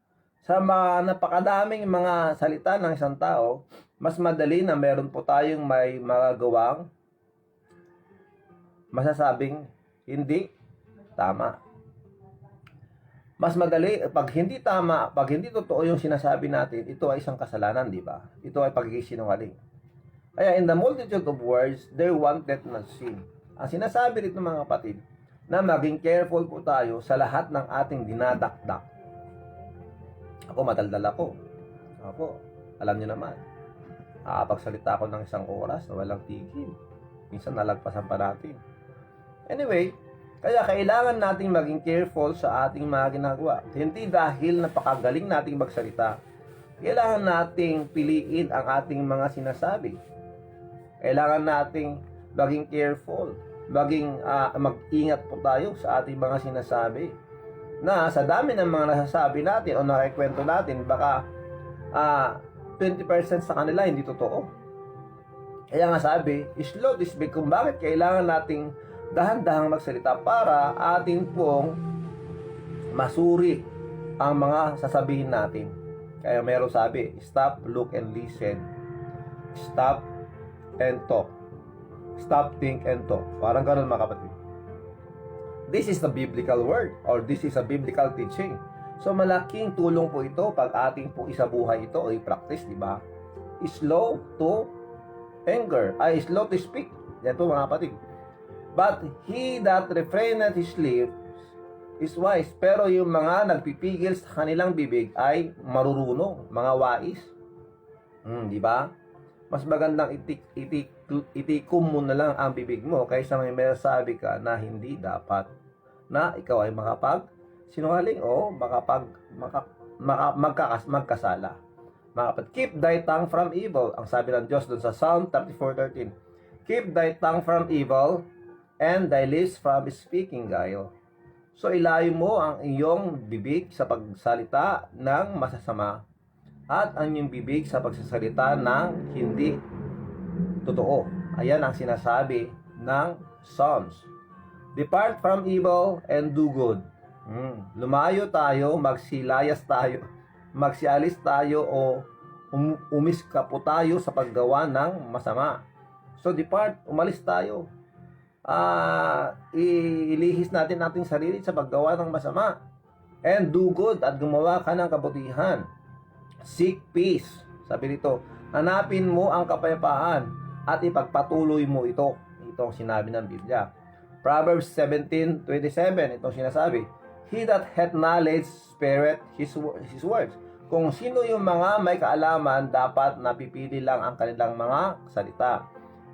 sa mga napakadaming mga salita ng isang tao, mas madali na meron po tayong may magagawang masasabing hindi tama. Mas madali, pag hindi tama, pag hindi totoo yung sinasabi natin, ito ay isang kasalanan, di ba? Ito ay pagkikisinungaling. Kaya in the multitude of words, there wanted not sin. Ang sinasabi rito mga kapatid, na maging careful po tayo sa lahat ng ating dinadakdak. Ako, madaldal ako. Ako, alam niyo naman. Nakapagsalita ako ng 1 oras na walang tigil. Minsan nalagpasan pa natin. Anyway, kaya kailangan nating maging careful sa ating mga ginagawa. Hindi dahil napakagaling nating magsalita, kailangan nating piliin ang ating mga sinasabi. Kailangan nating maging careful, mag-ingat po tayo sa ating mga sinasabi. Na sa dami ng mga nasasabi natin o nakikwento natin, baka 20% sa kanila hindi totoo. Kaya nga sabi, slow to speak, kung bakit kailangan nating dahan-dahang magsalita para atin pong masuri ang mga sasabihin natin. Kaya meron sabi, stop, look, and listen. Stop and talk. Stop, think, and talk. Parang ganun mga kapatid. This is the biblical word or this is a biblical teaching. So malaking tulong po ito pag ating po isabuhay ito o i-practice, di ba? Slow to anger, slow to speak. Yan po mga kapatid. But he that refraineth his lips is wise. Pero yung mga nagpipigil sa kanilang bibig ay marurunong, mga wais. Di ba? Mas magandang itikum mo na lang ang bibig mo kaysa may sabi ka na hindi dapat na ikaw ay makapag-sinungaling o magkasala. Keep thy tongue from evil. Ang sabi ng Diyos dun sa Psalm 34:13. Keep thy tongue from evil and thy lips from speaking guile. So ilayo mo ang iyong bibig sa pagsalita ng masasama at ang iyong bibig sa pagsasalita ng hindi totoo. Ayan ang sinasabi ng Psalms. Depart from evil and do good. Lumayo tayo, magsilayas tayo, magsialis tayo o umiskapo tayo sa paggawa ng masama. So depart, umalis tayo. Ilihis natin ating sarili sa paggawa ng masama. And do good at gumawa ka ng kabutihan. Seek peace. Sabi dito, hanapin mo ang kapayapaan at ipagpatuloy mo ito. Ito ang sinabi ng Biblia. Proverbs 17:27, itong sinasabi, he that hath knowledge spareth his words. Kung sino yung mga may kaalaman, dapat napipili lang ang kanilang mga salita.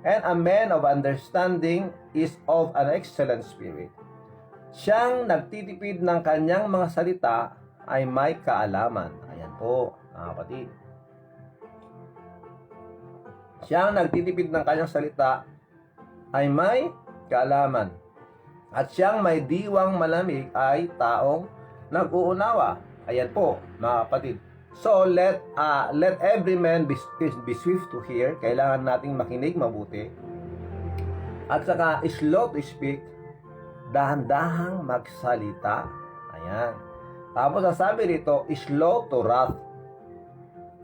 And a man of understanding is of an excellent spirit. Siyang nagtitipid ng kanyang mga salita ay may kaalaman. Ayan po, mga kapatid. Siyang nagtitipid ng kanyang salita ay may kaalaman. At siyang may diwang malamig ay taong nag-uunawa. Ayan po, mga kapatid. So, let every man be swift to hear. Kailangan nating makinig mabuti. At saka, slow to speak. Dahan-dahang magsalita. Ayan. Tapos, ang sabi rito, slow to wrath.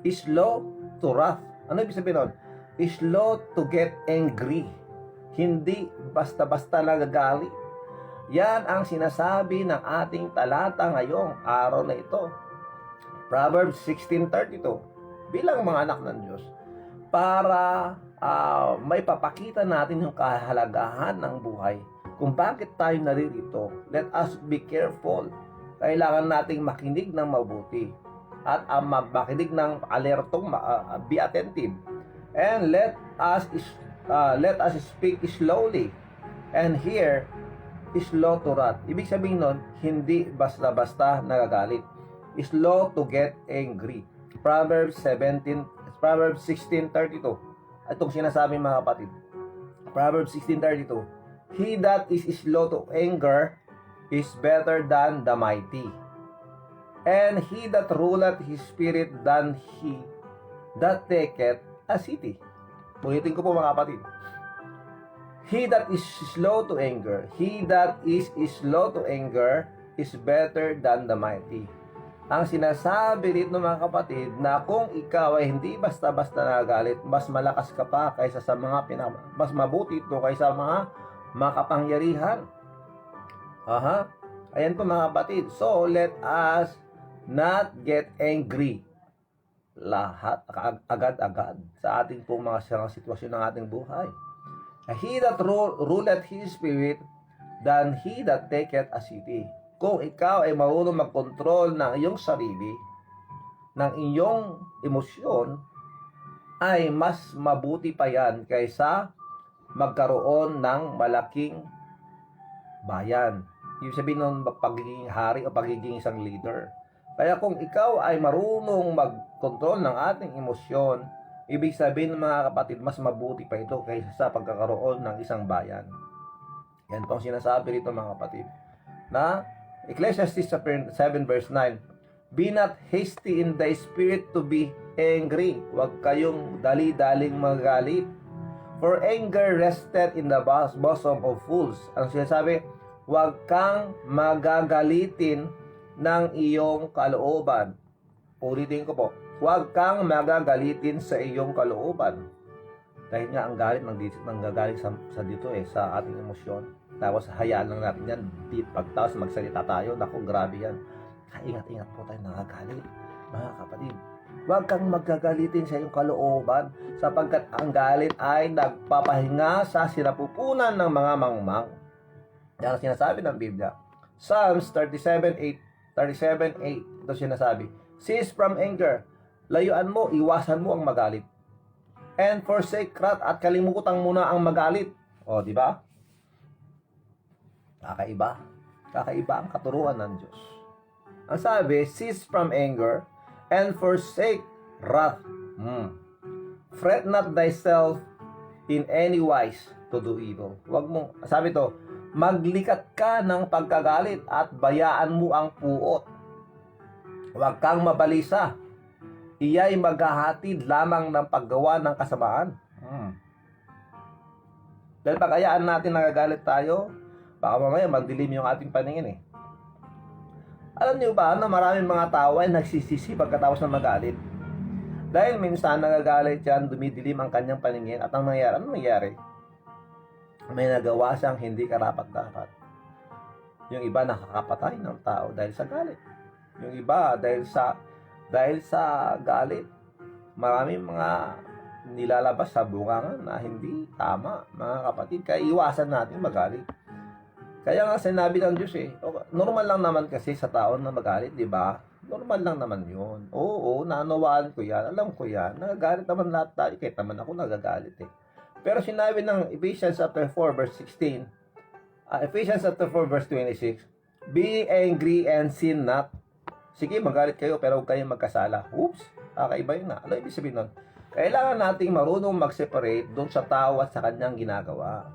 Slow to wrath. Ano ibig sabihin nun? Slow to get angry. Hindi basta-basta nagagalit. Yan ang sinasabi ng ating talata ngayong araw na ito. Proverbs 16:32. Bilang mga anak ng Diyos, para may papakita natin yung kahalagahan ng buhay. Kung bakit tayo naririto, let us be careful. Kailangan nating makinig ng mabuti. At makinig ng alertong, be attentive. And let us speak slowly. And here, slow to wrath. Ibig sabihin nun, hindi basta-basta nagagalit. Slow to get angry. Proverbs 16:32. Itong sinasabi mga kapatid. Proverbs 16:32. He that is slow to anger is better than the mighty. And he that ruleth his spirit than he that taketh a city. Ulitin ko po mga kapatid. He that is slow to anger, is better than the mighty. Ang sinasabi rito mga kapatid na kung ikaw ay hindi basta-basta nagalit, mas malakas ka pa kaysa sa mga mas mabuti ito kaysa mga makapangyarihan. Ayan po mga kapatid. So, let us not get angry. Agad-agad sa ating pong mga sitwasyon ng ating buhay. He that ruleth his spirit than he that taketh a city. Kung ikaw ay marunong magkontrol ng iyong sarili, ng iyong emosyon, ay mas mabuti pa yan kaysa magkaroon ng malaking bayan. Ibig sabihin ng pagiging hari o pagiging isang leader. Kaya kung ikaw ay marunong magkontrol ng ating emosyon, ibig sabihin mga kapatid, mas mabuti pa ito kaysa sa pagkakaroon ng isang bayan. Yan po ang sinasabi rito mga kapatid. Na Ecclesiastes 7 verse 9, Be not hasty in thy spirit to be angry. Huwag kayong dali-daling magalit. For anger rested in the bosom of fools. Ang sinasabi, huwag kang magagalitin ng iyong kalooban. Ulitin ko po, huwag kang magagalitin sa iyong kalooban. Dahil nga ang galit nanggagaling sa dito sa ating emosyon. Tapos hayaan lang natin yan. Pagtaos magsalita tayo, naku grabe yan. Ingat-ingat po tayo nangagalit. Mga kapatid, huwag kang magagalitin sa iyong kalooban sapagkat ang galit ay nagpapahinga sa sinapupunan ng mga mangmang. Yan ang sinasabi ng Biblia. Psalms 37:8. Ito sinasabi, Cease from anger. Layuan mo, iwasan mo ang magalit. And forsake wrath, at kalimutan mo na ang magalit. O, di ba? Kakaiba. Kakaiba ang katuruan ng Diyos. Ang sabi, cease from anger and forsake wrath. Fret not thyself in any wise to do evil. Huwag mo, sabi to, maglikat ka ng pagkagalit at bayaan mo ang puot. Huwag kang mabalisa. Iya'y maghahatid lamang ng paggawa ng kasamaan. Dahil pag ayaan natin nagagalit tayo, baka mamaya magdilim yung ating paningin Alam niyo ba na maraming mga tao ay nagsisisi pagkatapos ng magalit? Dahil minsan nagagalit yan, dumidilim ang kanyang paningin at ang nangyari, ano nangyari? May nagawa siyang hindi karapat-dapat. Yung iba nakakapatay ng tao dahil sa galit. Yung iba dahil sa galit, maraming mga nilalabas sa bungangan na hindi tama, mga kapatid. Kaya iwasan natin magalit. Kaya nga sinabi ng Diyos normal lang naman kasi sa tao na magalit, di ba? Normal lang naman yun. Oo, naunawaan ko yan, alam ko yan. Nagagalit naman lahat tayo, kahit naman ako nagagalit Pero sinabi ng Ephesians chapter 4 verse 16, Ephesians chapter 4 verse 26, Be angry and sin not. Sige, magalit kayo pero huwag kayong magkasala. Oops, kakaiba yun Ano ibig sabihin nun? Kailangan nating marunong mag-separate doon sa tao at sa kanyang ginagawa.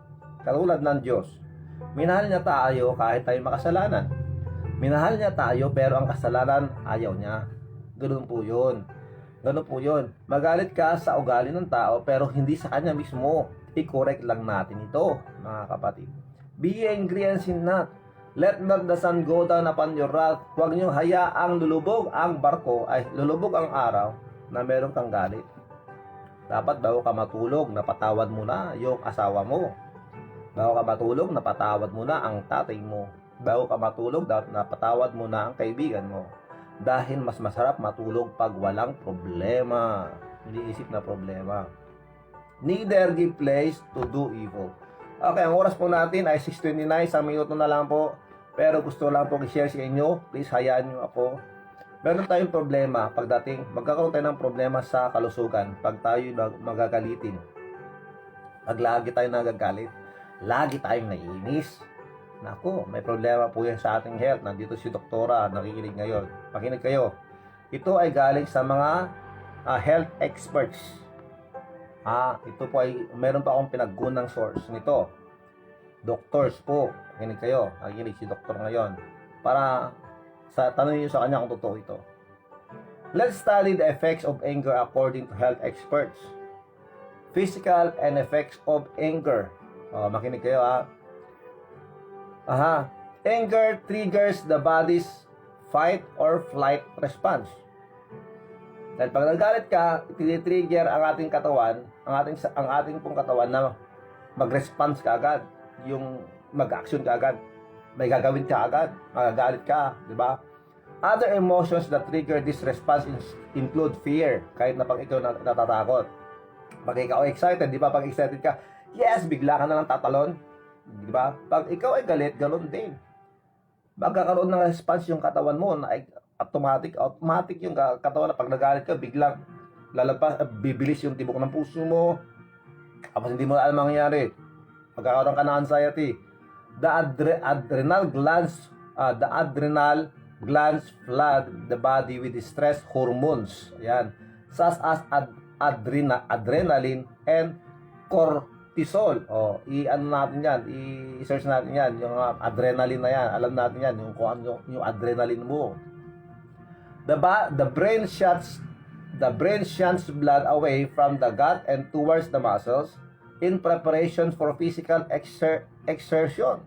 Katulad ng Diyos. Minahal niya tayo kahit tayo makasalanan. Minahal niya tayo pero ang kasalanan ayaw niya. Ganun po yun. Ganun po yun. Magalit ka sa ugali ng tao pero hindi sa kanya mismo. I-correct lang natin ito, mga kapatid. Be angry and sin not. Let not the sun go down upon your wrath. Huwag niyong hayaang lulubog ang lulubog ang araw na meron kang galit. Dapat bago ka matulog, napatawad mo na yung asawa mo. Bago ka matulog, napatawad mo na ang tatay mo. Bago ka matulog, napatawad mo na ang kaibigan mo. Dahil mas masarap matulog pag walang problema. Iniisip na problema. Neither give place to do evil. Okay, ang oras po natin ay 6:29. Isang minuto na lang po. Pero gusto lang po i-share sa inyo. Please, hayaan nyo ako. Meron tayong problema magkakaroon tayo ng problema sa kalusugan pag tayo magagalitin. Pag lagi tayo nagagalit, lagi tayong naiinis. Naku, may problema po yan sa ating health. Nandito si Doktora, nakikinig ngayon. Pakinig kayo. Ito ay galing sa mga health experts. Ito po ay, meron pa akong pinaggunang source nito. Doctors po. Pakinig kayo. Nakikinig si Doktor ngayon. Para tanongin niyo sa kanya kung totoo ito. Let's study the effects of anger according to health experts. Physical and effects of anger. Makinig kayo Anger triggers the body's fight or flight response. Dahil pag nagalit ka, tinitrigger ang ating katawan, ang ating pong katawan na mag-response ka agad, yung mag-action ka agad, may gagawin ka agad, magagalit ka, di ba? Other emotions that trigger this response include fear, kahit na pag ikaw natatakot. Pag ikaw excited, di ba? Pag excited ka, Yes, bigla ka na lang tatalon. Di ba? Pag ikaw ay galit, ganoon din. Magkakaroon ng response yung katawan mo na automatic yung katawan na pag nagalit ka, biglang lalabas, bibilis yung tibok ng puso mo. Tapos hindi mo alam ang mangyayari. Magkakaroon ka ng anxiety. The adrenal glands flood the body with stress hormones. Ayan. Such as adrenaline and cortisol. I-ano natin yan, i-search natin yan, yung adrenaline na yan, alam natin yan, yung kung ano yung adrenaline mo. The brain shuts blood away from the gut and towards the muscles in preparation for physical exertion.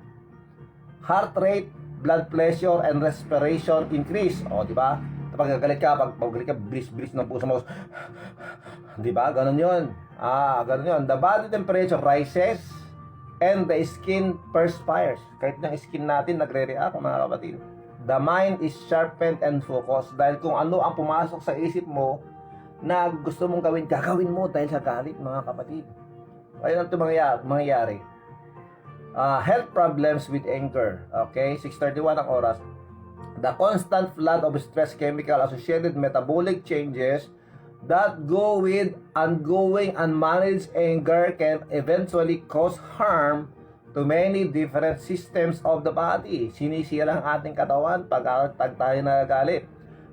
Heart rate, blood pressure, and respiration increase. Di ba? Pag galit ka, bilis-bilis ng puso mo. Di ba? Ganun yun. Ganun yun. The body temperature rises and the skin perspires. Kahit ng skin natin nagre-react, mga kapatid. The mind is sharpened and focused. Dahil kung ano ang pumasok sa isip mo na gusto mong gawin, gagawin mo dahil sa galit, mga kapatid. Ayun ang mangyayari. Health problems with anger. Okay, 6:31 ang oras. The constant flood of stress chemical associated metabolic changes that go with ongoing unmanaged anger can eventually cause harm to many different systems of the body. Sinisira ang ating katawan pag tayo nagagalit.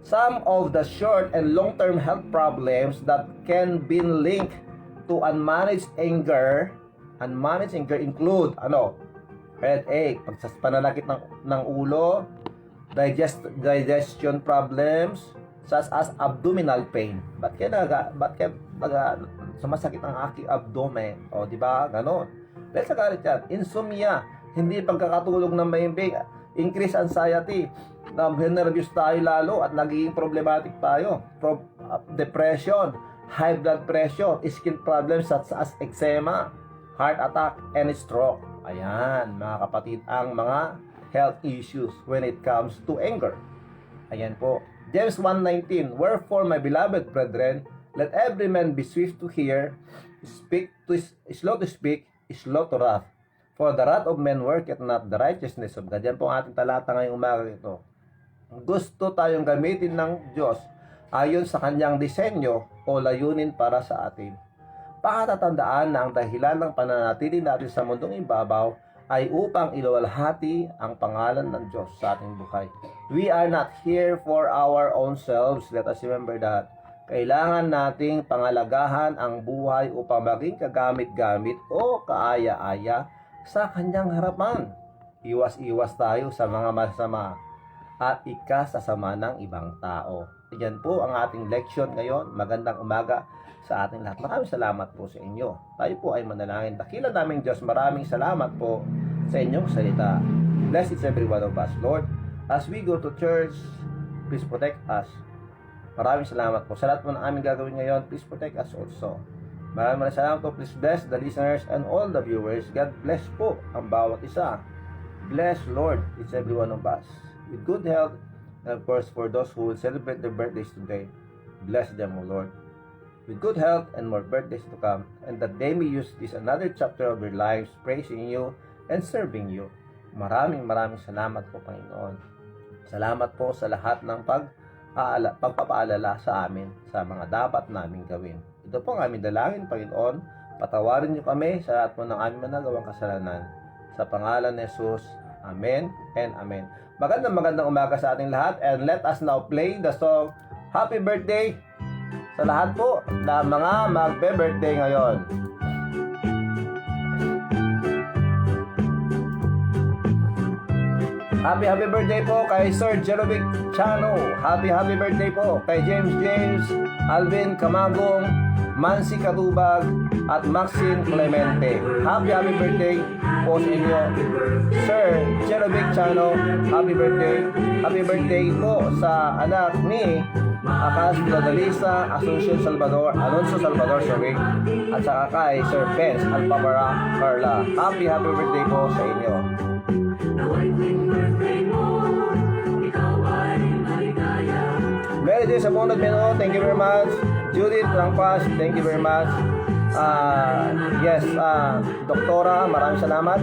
Some of the short and long-term health problems that can be linked to unmanaged anger include headache, pananakit ng ulo, digestion problems such as abdominal pain. Ba't kaya sumasakit ang aking abdomen? Di ba? Ganon. Dahil sa galit yan. Insomnia, hindi pagkakatulog ng mahimbing, increase anxiety, nervous tayo lalo at nagiging problematic tayo. Depression, high blood pressure, skin problems such as eczema, heart attack, and stroke. Ayan, mga kapatid, ang mga health issues when it comes to anger. Ayan po. James 1:19, wherefore, my beloved brethren, let every man be swift to hear, slow to speak, slow to wrath. For the wrath of men worketh not the righteousness of God. Yan po ang ating talata ngayong umaga ito. Gusto tayong gamitin ng Diyos ayon sa kanyang disenyo o layunin para sa atin. Pakatatandaan na ang dahilan ng pananatili natin sa mundong ibabaw ay upang iluwalhati ang pangalan ng Diyos sa ating buhay. We are not here for our own selves. Let us remember that. Kailangan nating pangalagahan ang buhay upang maging kagamit-gamit o kaaya-aya sa kanyang harapan. Iwas-iwas tayo sa mga masama at ikasasama ng ibang tao. Yan po ang ating leksyon ngayon. Magandang umaga sa ating lahat. Maraming salamat po sa inyo. Tayo po ay manalangin. Dakilan naming Diyos, maraming salamat po sa inyong salita. Bless each every one of us, Lord. As we go to church, please protect us. Maraming salamat po. Sa lahat po ng aming gagawin ngayon, please protect us also. Maraming salamat po. Please bless the listeners and all the viewers. God bless po ang bawat isa. Bless, Lord, each every one of us with good health, and of course, for those who will celebrate their birthdays today, bless them, O Lord, with good health and more birthdays to come, and that they may use this another chapter of their lives praising you and serving you. Maraming salamat po, Panginoon. Salamat po sa lahat ng pagpapaalala sa amin sa mga dapat naming gawin. Ito po ang aming dalangin, Panginoon. Patawarin niyo kami sa lahat po ng aming nagawang kasalanan. Sa pangalan ni Jesus, Amen and Amen. Magandang umaga sa ating lahat, and let us now play the song Happy Birthday sa lahat po na mga magbe-birthday ngayon. Happy birthday po kay Sir Jerovic Chano. Happy birthday po kay James, Alvin Camagong, Mansi Katubag, at Maxine Clemente. Happy birthday po sa inyo, Sir Jerovic Chano. Happy birthday. Happy birthday po sa anak ni Akas Filadalisa, Alonso Salvador, at saka kay Sir Benz Alpapara Carla. Happy birthday po sa inyo. Mary J. Sabonot Meno, thank you very much. Judith Rangpas, thank you very much. Yes, Doktora, maraming salamat.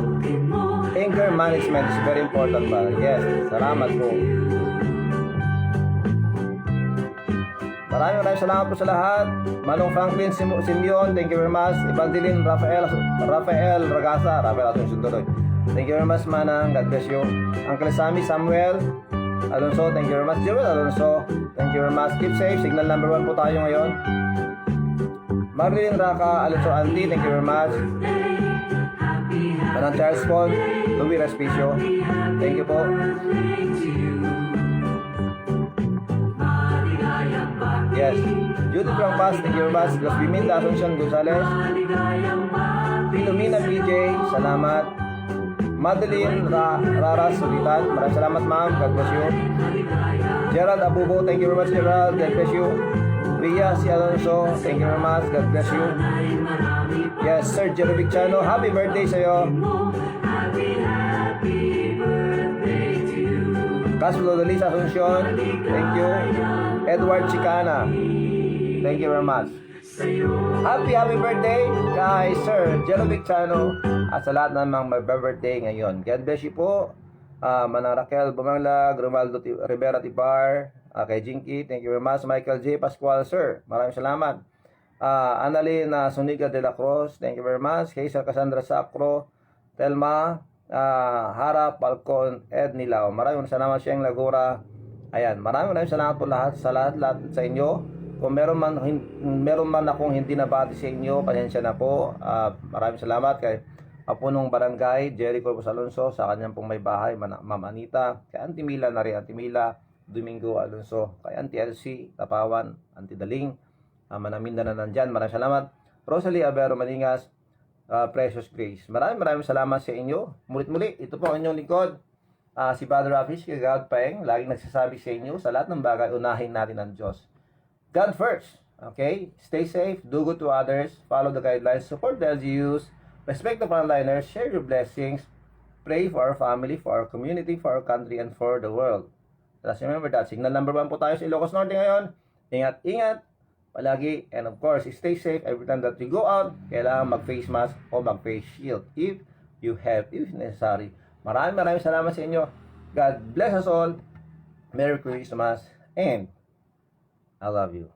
Anger management is very important pa. Yes, salamat po. Maraming salamat po sa lahat. Manong Franklin Simeon, thank you very much. Evangeline Rafael Ragasa, Rafael Asuncion tuloy. Thank you very much, Manang. God bless you. Uncle Sammy Samuel Alonso, thank you very much. Joel Alonso, thank you very much. Keep safe. Signal number 1 po tayo ngayon. Marilyn Raka Alonso Andy, thank you very much. Manang Charles Paul, Louis Respicio, thank you po. Yes, Judy Prangpas, thank you very much. Los Biminda Asuncion Gonzales, Filomena PJ, salamat. Madeline Raras Sulitan, maraming salamat ma'am, God bless you. Gerald Abubo, thank you very much Gerald, God bless you. Ria C. Alonso, thank you very much, God bless you. Yes, Sir Jerry Vicciano, happy birthday sa'yo. Caslo Delisa Asuncion, thank you. Edward Chicana, thank you very much. Happy birthday kay Sir Jerry Vicciano at sa lahat ng mga birthday ngayon. God bless you po. Manang Raquel Bumanglag, Romaldo Rivera Tipar, kay Jinky, thank you very much. Michael J. Pascual, sir, maraming salamat. Annalyn Suniga de la Cruz, thank you very much. Hazel Cassandra Sacro, Telma Harap, Falcon, Ed Nilao, maraming salamat. Siyang Lagura, ayan, maraming salamat po lahat sa lahat sa inyo. Kung meron man akong hindi nabati sa inyo, pasensya na po. Maraming salamat kay Apunong Barangay, Jerry Corpus Alonso, sa kanyang pong may bahay, Ma'am Anita, kay Auntie Mila na rin, Auntie Mila, Domingo Alonso, kay Auntie Elsie, Tapawan, Auntie Daling, Manaminda na nandyan, maraming salamat. Rosalie Abero Maningas, Precious Grace, maraming salamat sa inyo. Mulit-muli, ito po ang inyong lingkod, si Father Rafish, kay God Paeng, laging nagsasabi sa inyo, sa lahat ng bagay, unahin natin ang Diyos. God first, okay? Stay safe, do good to others, follow the guidelines, support the LGUs, respect the frontliners, share your blessings, pray for our family, for our community, for our country, and for the world. Just remember that. Signal number 1 po tayo sa Ilocos Norte ngayon. Ingat palagi, and of course, stay safe every time that you go out. Kailangan mag-face mask o mag-face shield if necessary. Maraming salamat sa inyo. God bless us all. Merry Christmas and I love you.